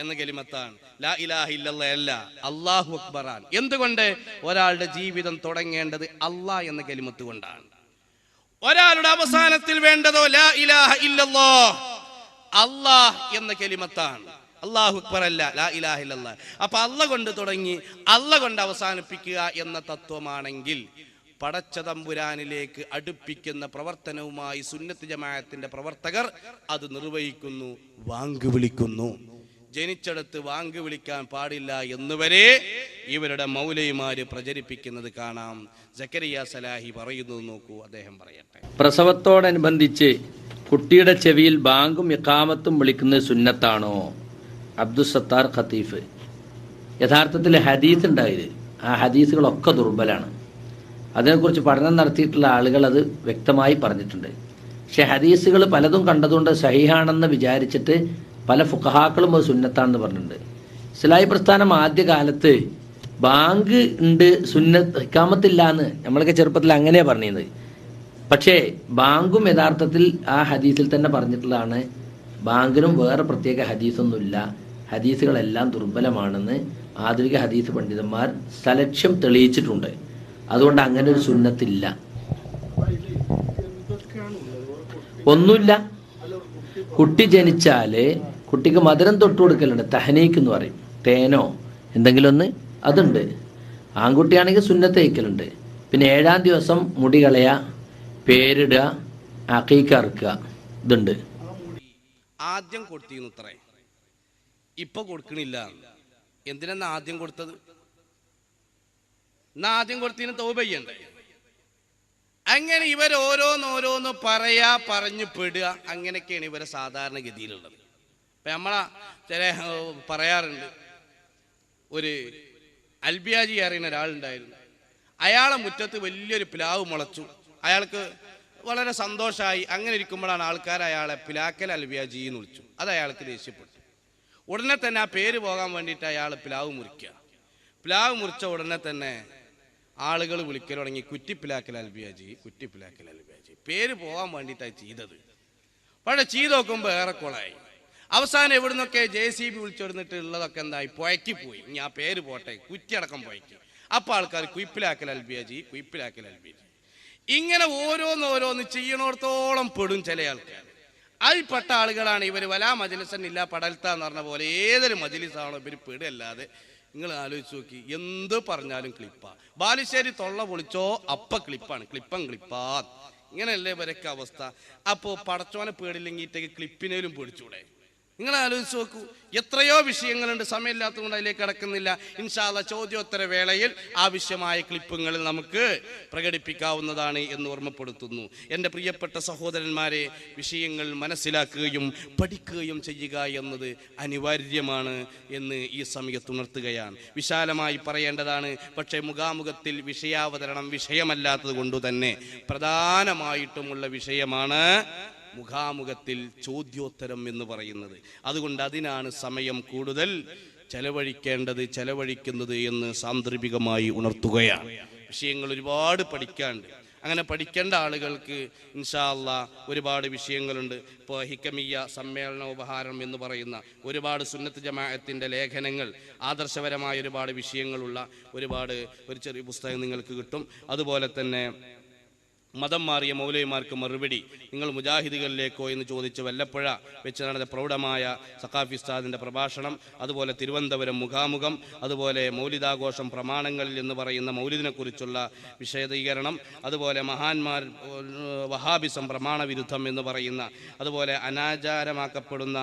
എന്ന കലിമത്താണ്, ലാ ഇലാഹ ഇല്ലല്ലാഹ് അല്ല, അല്ലാഹു അക്ബറാണ്. എന്തുകൊണ്ട്? ഒരാളുടെ ജീവിതം തുടങ്ങേണ്ടത് അല്ലാഹ് എന്ന കലിമത്ത് കൊണ്ടാണ്. ഒരാളുടെ അവസാനത്തിൽ വേണ്ടതോ ലാ ഇലാഹ ഇല്ലല്ലാഹ്, അല്ലാഹ് എന്ന കലിമത്താണ്. അല്ലാഹു അക്ബർ അല്ല, ലാ ഇലാഹ ഇല്ലല്ലാഹ്. അപ്പൊ അല്ലാഹ് കൊണ്ട് തുടങ്ങി അല്ലാഹ് കൊണ്ട് അവസാനിപ്പിക്കുക എന്ന തത്വമാണെങ്കിൽ പടച്ച തമ്പുരാനിലേക്ക് അടുപ്പിക്കുന്ന പ്രവർത്തനവുമായി സുന്നത്ത് ജമാഅത്തിന്റെ പ്രവർത്തകർ അത് നിർവഹിക്കുന്നു, വാങ്ക് വിളിക്കുന്നു. ജനിച്ചെടുത്ത് വാങ്ക് വിളിക്കാൻ പാടില്ല എന്നുവരെ ഇവരുടെ മൗലവിമാര് പ്രചരിപ്പിക്കുന്നത് കാണാം. സക്കരിയ സലാഹി പറയുന്നത് നോക്കൂ, അദ്ദേഹം പറയട്ടെ. പ്രസവത്തോടനുബന്ധിച്ച് കുട്ടിയുടെ ചെവിയിൽ ബാങ്കും ഇഖാമത്തും വിളിക്കുന്നത് സുന്നത്താണോ? അബ്ദുസത്താർ ഖത്തീഫ്. യഥാർത്ഥത്തിൽ ഹദീസ് ഉണ്ടായത്, ആ ഹദീസുകളൊക്കെ ദുർബലാണ്. അതിനെക്കുറിച്ച് പഠനം നടത്തിയിട്ടുള്ള ആളുകൾ അത് വ്യക്തമായി പറഞ്ഞിട്ടുണ്ട്. പക്ഷെ ഹദീസുകൾ പലതും കണ്ടതുകൊണ്ട് സഹിഹാണെന്ന് വിചാരിച്ചിട്ട് പല ഫുഖഹാക്കളും അത് സുന്നത്താണെന്ന് പറഞ്ഞിട്ടുണ്ട്. ഇസ്ലാഹി പ്രസ്ഥാനം ആദ്യകാലത്ത് ബാങ്ക് ഉണ്ട്, സുന്നത്ത് ഇഖാമത്തില്ല എന്ന് നമ്മളൊക്കെ ചെറുപ്പത്തിൽ അങ്ങനെയാണ് പറഞ്ഞത്. പക്ഷേ ബാങ്കും യഥാർത്ഥത്തിൽ ആ ഹദീസിൽ തന്നെ പറഞ്ഞിട്ടുള്ളതാണ്. ബാങ്കിനും വേറെ പ്രത്യേക ഹദീസൊന്നുമില്ല, ഹദീസുകളെല്ലാം ദുർബലമാണെന്ന് ആധുനിക ഹദീസ് പണ്ഡിതന്മാർ സലക്ഷ്യം തെളിയിച്ചിട്ടുണ്ട്. അതുകൊണ്ട് അങ്ങനെ ഒരു സുന്നത്തില്ല, ഒന്നുമില്ല. കുട്ടി ജനിച്ചാല് കുട്ടിക്ക് മധുരം തൊട്ട് കൊടുക്കലുണ്ട്, തഹനീക്ക് എന്ന് പറയും, തേനോ എന്തെങ്കിലും ഒന്ന് അതുണ്ട്. ആൺകുട്ടിയാണെങ്കിൽ സുന്നത്ത് വയ്ക്കലുണ്ട്. പിന്നെ 7-ാം ദിവസം മുടി കളയുക, പേരിടുക, അഖീഖ അറുക്കുക, ഇതുണ്ട്. ആദ്യം കൊടുത്തിരുന്നു ഇത്രേ, ഇപ്പൊ കൊടുക്കണില്ല. എന്തിനാ ആദ്യം കൊടുത്തത്? ആദ്യം കൊടുത്തതിന് തൗബ ചെയ്യണ്ടേ? അങ്ങനെ ഇവർ ഓരോന്നോരോന്ന് പറഞ്ഞു പെടുക, അങ്ങനെയൊക്കെയാണ് ഇവരെ സാധാരണ ഗതിയിലുള്ളത്. ഇപ്പൊ നമ്മളാ ചില പറയാറുണ്ട്, ഒരു അൽബിയാജി അറിയുന്ന ഒരാളുണ്ടായിരുന്നു. അയാളെ മുറ്റത്ത് വലിയൊരു പ്ലാവ് മുളച്ചു. അയാൾക്ക് വളരെ സന്തോഷമായി. അങ്ങനെ ഇരിക്കുമ്പോഴാണ് ആൾക്കാർ അയാളെ പിലാക്കൽ അൽബിയാജി എന്ന് വിളിച്ചു. അത് അയാൾക്ക് ദേഷ്യപ്പെട്ടു. ഉടനെ തന്നെ ആ പേര് പോകാൻ വേണ്ടിയിട്ട് അയാൾ പ്ലാവ് മുറിക്കുക. പ്ലാവ് മുറിച്ച ഉടനെ തന്നെ ആളുകൾ വിളിക്കൽ തുടങ്ങി, കുറ്റിപ്പിലാക്കൽ അൽബിയാജി, കുറ്റിപ്പിലാക്കൽ അൽബിയാജി. പേര് പോകാൻ വേണ്ടിയിട്ടാണ് ചെയ്തത്. പക്ഷെ ചെയ്ത് നോക്കുമ്പോൾ ഏറെക്കുളമായി. അവസാനം എവിടുന്നൊക്കെ JCB വിളിച്ചെടുന്നിട്ട് ഉള്ളതൊക്കെ എന്തായി, പുഴക്കി പോയി. ഇനി ആ പേര് പോട്ടെ, കുറ്റിയടക്കം പുഴക്കി. അപ്പോൾ ആൾക്കാർ കുയിപ്പിലാക്കൽ അൽബിയാജി, കുയിപ്പിലാക്കൽ അൽബിയാജി. ഇങ്ങനെ ഓരോന്നോരോന്ന് ചെയ്യണോടത്തോളം പെടും ചില ആൾക്കാർ. അതിൽപ്പെട്ട ആളുകളാണ് ഇവർ. വലാ മജ്ലിസൻ ഇല്ല പടൽത്ത എന്ന് പറഞ്ഞ പോലെ ഏതൊരു മജ്ലിസാണോ ഇവർ പെടുകയല്ലാതെ. നിങ്ങൾ ആലോചിച്ച് നോക്കി, എന്ത് പറഞ്ഞാലും ക്ലിപ്പാ. ബാലുശ്ശേരി തൊള്ള പൊളിച്ചോ അപ്പ ക്ലിപ്പാണ്, ക്ലിപ്പാ. ഇങ്ങനെയല്ലേ ഇവരൊക്കെ അവസ്ഥ. അപ്പോൾ പടച്ചോനെ പേടില്ലെങ്കിൽ ക്ലിപ്പിനേലും പേടിച്ചൂടെ? നിങ്ങൾ ആലോചിച്ച് നോക്കൂ. എത്രയോ വിഷയങ്ങളുണ്ട്, സമയമില്ലാത്തതുകൊണ്ട് അതിലേക്ക് കടക്കുന്നില്ല. ഇൻഷാ അല്ലാഹ് ചോദ്യോത്തര വേളയിൽ ആവശ്യമായ ക്ലിപ്പുകളിൽ നമുക്ക് പ്രകടിപ്പിക്കാവുന്നതാണ് എന്ന് ഓർമ്മപ്പെടുത്തുന്നു. എൻ്റെ പ്രിയപ്പെട്ട സഹോദരന്മാരെ, വിഷയങ്ങൾ മനസ്സിലാക്കുകയും പഠിക്കുകയും ചെയ്യുക എന്നത് അനിവാര്യമാണ് എന്ന് ഈ സമയത്ത് ഉണർത്തുകയാണ്. വിശാലമായി പറയേണ്ടതാണ്. പക്ഷേ മുഖാമുഖത്തിൽ വിഷയാവതരണം വിഷയമല്ലാത്തത് കൊണ്ട് തന്നെ പ്രധാനമായിട്ടുമുള്ള വിഷയമാണ് മുഖാമുഖത്തിൽ ചോദ്യോത്തരം എന്ന് പറയുന്നത്. അതുകൊണ്ട് അതിനാണ് സമയം കൂടുതൽ ചെലവഴിക്കുന്നത് എന്ന് സാന്ദർഭികമായി ഉണർത്തുകയാണ്. വിഷയങ്ങൾ ഒരുപാട് പഠിക്കാണ്ട്. അങ്ങനെ പഠിക്കേണ്ട ആളുകൾക്ക് ഇൻഷാ അല്ലാഹ് ഒരുപാട് വിഷയങ്ങളുണ്ട്. ഇപ്പോൾ ഹിക്കമിയ സമ്മേളനോപഹാരം എന്ന് പറയുന്ന ഒരുപാട് സുന്നത്ത് ജമാഅത്തിൻ്റെ ലേഖനങ്ങൾ, ആദർശപരമായ ഒരുപാട് വിഷയങ്ങളുള്ള ഒരു ചെറിയ പുസ്തകം നിങ്ങൾക്ക് കിട്ടും. അതുപോലെ തന്നെ മതം മാറിയ മൗലവിമാർക്ക് മറുപടി, നിങ്ങൾ മുജാഹിദുകളിലേക്കോ എന്ന് ചോദിച്ച് വല്ലപ്പുഴ വെച്ച് നടന്ന പ്രൗഢമായ സഖാഫി ഉസ്താദിൻ്റെ പ്രഭാഷണം, അതുപോലെ തിരുവനന്തപുരം മുഖാമുഖം, അതുപോലെ മൗലിദാഘോഷം പ്രമാണങ്ങളിൽ എന്ന് പറയുന്ന മൗലിദിനെക്കുറിച്ചുള്ള വിശദീകരണം, അതുപോലെ മഹാന്മാർ വഹാബിസം പ്രമാണവിരുദ്ധം എന്ന് പറയുന്ന, അതുപോലെ അനാചാരമാക്കപ്പെടുന്ന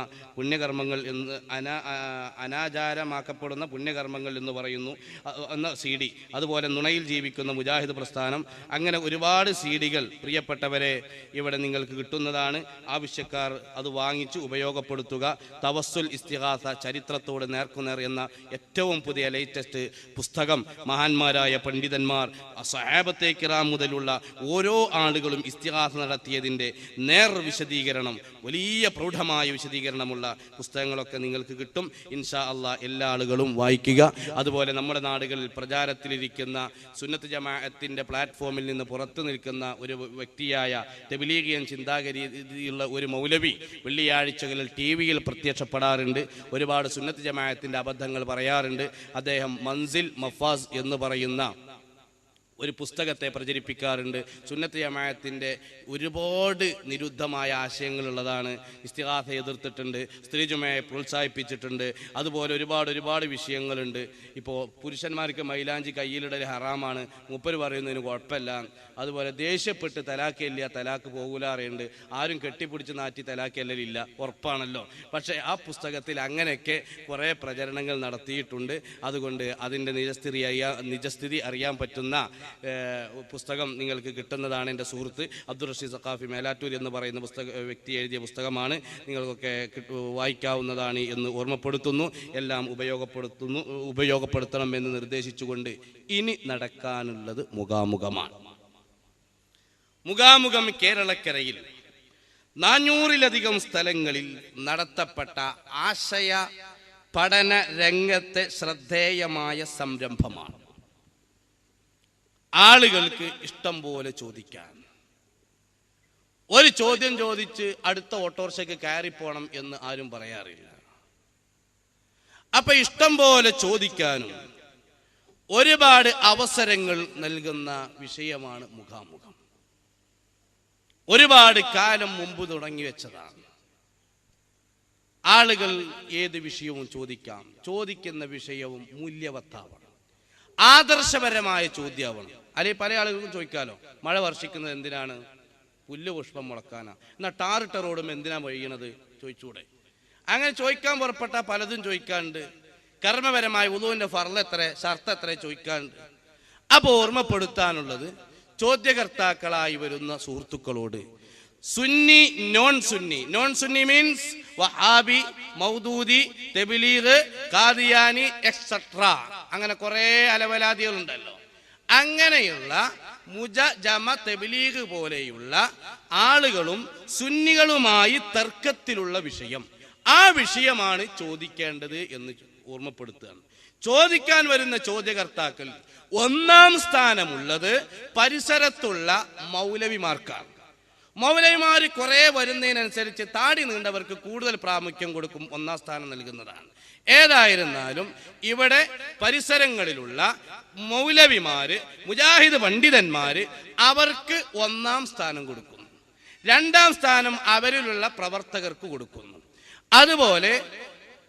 പുണ്യകർമ്മങ്ങൾ എന്ന് പറയുന്നു എന്ന CD, അതുപോലെ നുണയിൽ ജീവിക്കുന്ന മുജാഹിദ് പ്രസ്ഥാനം, അങ്ങനെ ഒരുപാട് CD-കൾ പ്രിയപ്പെട്ടവരെ ഇവിടെ നിങ്ങൾക്ക് കിട്ടുന്നതാണ്. ആവശ്യക്കാർ അത് വാങ്ങിച്ച് ഉപയോഗപ്പെടുത്തുക. തവസ്സുൽ ഇസ്തിഗാസ, ചരിത്രത്തോട് നേർക്കുനേർ എന്ന ഏറ്റവും പുതിയ ലേറ്റസ്റ്റ് പുസ്തകം. മഹാന്മാരായ പണ്ഡിതന്മാർ, സഹാബത്തെ കിറാം മുതലുള്ള ഓരോ ആളുകളും ഇസ്തിഗാസ നടത്തിയതിൻ്റെ നേർ വിശദീകരണം, വലിയ പ്രൗഢമായ വിശദീകരണമുള്ള പുസ്തകങ്ങളൊക്കെ നിങ്ങൾക്ക് കിട്ടും. ഇൻഷാ അല്ലാഹ് എല്ലാ ആളുകളും വായിക്കുക. അതുപോലെ നമ്മുടെ നാടുകളിൽ പ്രചാരത്തിലിരിക്കുന്ന സുന്നത്ത് ജമാഅത്തിൻ്റെ പ്ലാറ്റ്ഫോമിൽ നിന്ന് പുറത്തു നിൽക്കുന്ന ഒരു വ്യക്തിയായ തബ്ലീഗിയൻ ചിന്താഗതിയുള്ള ഒരു മൗലവി വെള്ളിയാഴ്ചകളിൽ TV-യിൽ പ്രത്യക്ഷപ്പെടാറുണ്ട്. ഒരുപാട് സുന്നത്ത് ജമാഅത്തിന്റെ അബദ്ധങ്ങൾ പറയാറുണ്ട്. അദ്ദേഹം മൻസിൽ മഫാസ് എന്ന് പറയുന്ന ഒരു പുസ്തകത്തെ പ്രചരിപ്പിക്കാറുണ്ട്. സുന്നത്ത് ജമാഅത്തിന്റെ ഒരുപാട് നിരുദ്ധമായ ആശയങ്ങളുള്ളതാണ്. ഇസ്തിഗാഥ എതിർത്തിട്ടുണ്ട്, സ്ത്രീ ജുമയെ പ്രോത്സാഹിപ്പിച്ചിട്ടുണ്ട്. അതുപോലെ ഒരുപാട് വിഷയങ്ങളുണ്ട്. ഇപ്പോൾ പുരുഷന്മാർക്ക് മൈലാഞ്ചി കയ്യിലിടൽ ഹറാമാണ്, മൂപ്പര് പറയുന്നതിന് കുഴപ്പമില്ല. അതുപോലെ ദേഷ്യപ്പെട്ട് തലാക്കില്ല, തലാക്ക് പോകൂലാറുണ്ട്. ആരും കെട്ടിപ്പിടിച്ച് നാറ്റി തലാക്കല്ലില്ല, ഉറപ്പാണല്ലോ. പക്ഷേ ആ പുസ്തകത്തിൽ അങ്ങനെയൊക്കെ കുറേ പ്രചരണങ്ങൾ നടത്തിയിട്ടുണ്ട്. അതുകൊണ്ട് അതിൻ്റെ നിജസ്ഥിതി അറിയാൻ പറ്റുന്ന പുസ്തകം നിങ്ങൾക്ക് കിട്ടുന്നതാണ്. എൻ്റെ സുഹൃത്ത് അബ്ദുൾ റഷീദ് സഖാഫി മേലാറ്റൂർ എന്ന് പറയുന്ന വ്യക്തി എഴുതിയ പുസ്തകമാണ്. നിങ്ങൾക്കൊക്കെ വായിക്കാവുന്നതാണ് എന്ന് ഓർമ്മപ്പെടുത്തുന്നു. എല്ലാം ഉപയോഗപ്പെടുത്തണം എന്ന് നിർദ്ദേശിച്ചുകൊണ്ട് ഇനി നടക്കാനുള്ളത് മുഖാമുഖമാണ്. മുഖാമുഖം കേരളക്കരയിൽ 400-ലധികം സ്ഥലങ്ങളിൽ നടത്തപ്പെട്ട ആശയ പഠന രംഗത്തെ ശ്രദ്ധേയമായ സംരംഭമാണ്. ആളുകൾക്ക് ഇഷ്ടം പോലെ ചോദിക്കാൻ, ഒരു ചോദ്യം ചോദിച്ച് അടുത്ത ഓട്ടോറിക്ഷയ്ക്ക് കയറിപ്പോണം എന്ന് ആരും പറയാറില്ല. അപ്പൊ ഇഷ്ടം പോലെ ചോദിക്കാനും ഒരുപാട് അവസരങ്ങൾ നൽകുന്ന വിഷയമാണ് മുഖാമുഖം. ഒരുപാട് കാലം മുമ്പ് തുടങ്ങി വെച്ചതാണ്. ആളുകൾ ഏത് വിഷയവും ചോദിക്കാം. ചോദിക്കുന്ന വിഷയവും മൂല്യവത്താവണം, ആദർശപരമായ ചോദ്യമാവണം. അല്ലെങ്കിൽ പല ആളുകൾക്കും ചോദിക്കാലോ, മഴ വർഷിക്കുന്നത് എന്തിനാണ്? പുല്ല് പുഷ്പം മുളക്കാനാ. എന്നാൽ ടാറിട്ട റോഡും എന്തിനാ വഴിയണത്? ചോദിച്ചൂടെ? അങ്ങനെ ചോദിക്കാൻ പുറപ്പെട്ട പലതും ചോദിക്കാണ്ട്. കർമ്മപരമായ വുളൂവിന്റെ ഫർള് എത്ര, ഷർത്ത് എത്ര ചോദിക്കാണ്ട്. അപ്പോൾ ഓർമ്മപ്പെടുത്താനുള്ളത്, ചോദ്യകർത്താക്കളായി വരുന്ന സുഹൃത്തുക്കളോട് Sunni non Sunni means Wahhabi, Maududi, Tabligh, Qadiani et cetera, അങ്ങനെ കുറെ അലവലാദികളുണ്ടല്ലോ. അങ്ങനെയുള്ള മുജമ തബ്ലീഗ് പോലെയുള്ള ആളുകളും സുന്നികളുമായി തർക്കത്തിലുള്ള വിഷയം, ആ വിഷയമാണ് ചോദിക്കേണ്ടത് എന്ന് ഓർമ്മപ്പെടുത്തുകയാണ്. ചോദിക്കാൻ വരുന്ന ചോദ്യകർത്താക്കൾ ഒന്നാം സ്ഥാനമുള്ളത് പരിസരത്തുള്ള മൗലവിമാർക്കാണ്. മൗലവിമാർ കുറെ വരുന്നതിനനുസരിച്ച് താടി നീണ്ടവർക്ക് കൂടുതൽ പ്രാമുഖ്യം കൊടുക്കും, ഒന്നാം സ്ഥാനം നൽകുന്നതാണ്. ഏതായിരുന്നാലും ഇവിടെ പരിസരങ്ങളിലുള്ള മൗലവിമാര്, മുജാഹിദ് പണ്ഡിതന്മാര്, അവർക്ക് ഒന്നാം സ്ഥാനം കൊടുക്കുന്നു. രണ്ടാം സ്ഥാനം അവരിലുള്ള പ്രവർത്തകർക്ക് കൊടുക്കുന്നു. അതുപോലെ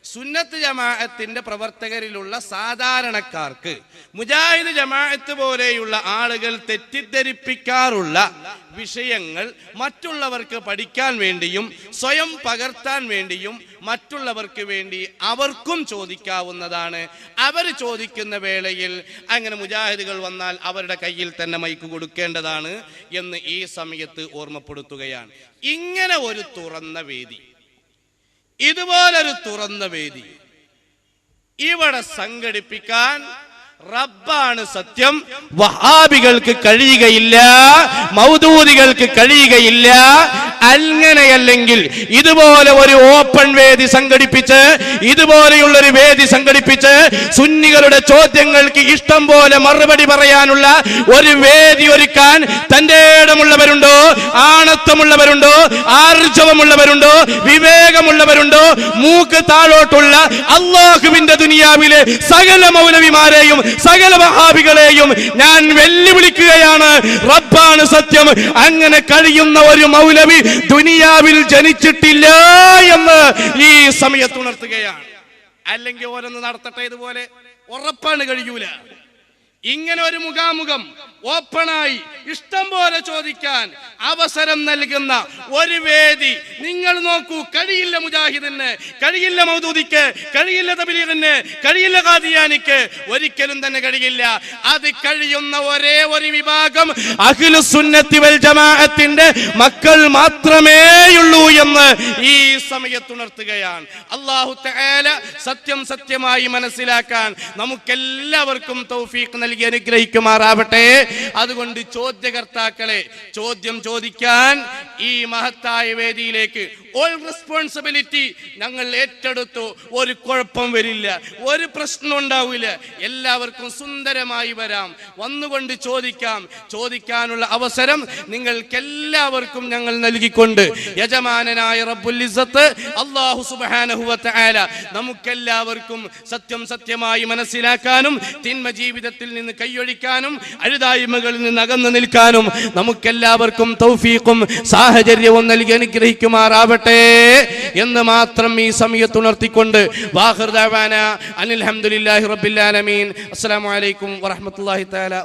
സുന്നത്ത് ജമാഅത്തിന്റെ പ്രവർത്തകരിലുള്ള സാധാരണക്കാർക്ക് മുജാഹിദ് ജമാഅത്ത് പോലെയുള്ള ആളുകൾ തെറ്റിദ്ധരിപ്പിക്കാറുള്ള വിഷയങ്ങൾ മറ്റുള്ളവർക്ക് പഠിക്കാൻ വേണ്ടിയും സ്വയം പകർത്താൻ വേണ്ടിയും മറ്റുള്ളവർക്ക് വേണ്ടി അവർക്കും ചോദിക്കാവുന്നതാണ്. അവർ ചോദിക്കുന്ന വേളയിൽ അങ്ങനെ മുജാഹിദുകൾ വന്നാൽ അവരുടെ കയ്യിൽ തന്നെ മൈക്ക് കൊടുക്കേണ്ടതാണ് എന്ന് ഈ സമയത്ത് ഓർമ്മപ്പെടുത്തുകയാണ്. ഇങ്ങനെ ഒരു തുറന്ന വേദി, ഇതുപോലൊരു തുറന്ന വേദി ഇവിടെ സംഘടിപ്പിക്കാൻ റബ്ബാണ് സത്യം, വഹാബികൾക്ക് കഴിയുകയില്ല, മൗദൂദികൾക്ക് കഴിയുകയില്ല. അങ്ങനെയല്ലെങ്കിൽ ഇതുപോലെ ഒരു ഓപ്പൺ വേദി സംഘടിപ്പിച്ച്, ഇതുപോലെയുള്ളൊരു വേദി സംഘടിപ്പിച്ച് സുന്നികളുടെ ചോദ്യങ്ങൾക്ക് ഇഷ്ടം പോലെ മറുപടി പറയാനുള്ള ഒരു വേദി ഒരുക്കാൻ തന്റെ ഇടമുള്ളവരുണ്ടോ, ആണത്വമുള്ളവരുണ്ടോ, ആർജവമുള്ളവരുണ്ടോ, വിവേകമുള്ളവരുണ്ടോ, മൂക്ക് താഴോട്ടുള്ള അല്ലാഹുവിന്റെ ദുനിയാവിലെ സകല മൗലവിമാരെയും സകല വഹാബികളെയും ഞാൻ വെല്ലുവിളിക്കുകയാണ്. റബ്ബാണ് സത്യം, അങ്ങനെ കഴിയുന്ന ഒരു മൗലവി ദുനിയാവിൽ ജനിച്ചിട്ടില്ല എന്ന് ഈ സമയത്ത് ഉണർത്തുകയാണ്. അല്ലെങ്കിൽ ഓരോന്ന് നടത്തട്ടെ, ഇതുപോലെ ഉറപ്പാണ് കഴിയൂല. ഇങ്ങനെ ഒരു മുഖാമുഖം ഓപ്പണായി ഇഷ്ടം പോലെ ചോദിക്കാൻ അവസരം നൽകുന്ന ഒരു വേദി നിങ്ങൾ നോക്കൂ. കഴിയില്ല മുജാഹിദിന്, കഴിയില്ല മൗദൂദിക്ക്, കഴിയില്ല തബ്ലീഗിന്, കഴിയില്ല ഖാദിയാനിക്ക്, ഒരിക്കലും തന്നെ കഴിയില്ല. അത് കഴിയുന്ന ഒരേ ഒരു വിഭാഗം അഹ്ലുസ് സുന്നത്തി വൽ ജമാഅത്തിന്റെ മക്കൾ മാത്രമേയുള്ളൂ എന്ന് ഈ സമയത്ത് ഉണർത്തുകയാണ്. അല്ലാഹു തആല സത്യം സത്യമായി മനസ്സിലാക്കാൻ നമുക്കെല്ലാവർക്കും തൗഫീഖ് നൽകി അനുഗ്രഹിക്കുമാറാവട്ടെ. അതുകൊണ്ട് ചോദ്യകർത്താക്കളെ, ചോദ്യം ചോദിക്കാൻ ഈ മഹത്തായ വേദിയിലേക്ക് ഓൾ റെസ്പോൺസിബിലിറ്റി ഞങ്ങൾ ഏറ്റെടുത്തു. ഒരു കുഴപ്പം വരില്ല, ഒരു പ്രശ്നം ഉണ്ടാവില്ല. എല്ലാവർക്കും സുന്ദരമായി വരാം, വന്നുകൊണ്ട് ചോദിക്കാം. ചോദിക്കാനുള്ള അവസരം നിങ്ങൾക്കെല്ലാവർക്കും ഞങ്ങൾ നൽകിക്കൊണ്ട് യജമാനനായ റബ്ബുൽ ഇസ്സത്ത് അല്ലാഹു സുബ്ഹാനഹു വ തആല നമുക്കെല്ലാവർക്കും സത്യം സത്യമായി മനസ്സിലാക്കാനും തിന്മ ജീവിതത്തിൽ നിന്ന് കൈയൊഴിക്കാനും അഴുതായ്മകളിൽ നിന്ന് അകന്നു നിൽക്കാനും നമുക്കെല്ലാവർക്കും തൗഫീഖും സാഹചര്യവും നൽകി അനുഗ്രഹിക്കുമാറാവട്ടെ എന്ന് മാത്രം ഈ സമയത്ത് ഉണർത്തിക്കൊണ്ട് വാഖിർ ദഅവാന അനിൽ ഹംദുലില്ലാഹി റബ്ബിൽ ആലമീൻ. അസ്സലാമു അലൈക്കും വറഹ്മത്തുള്ളാഹി തആല.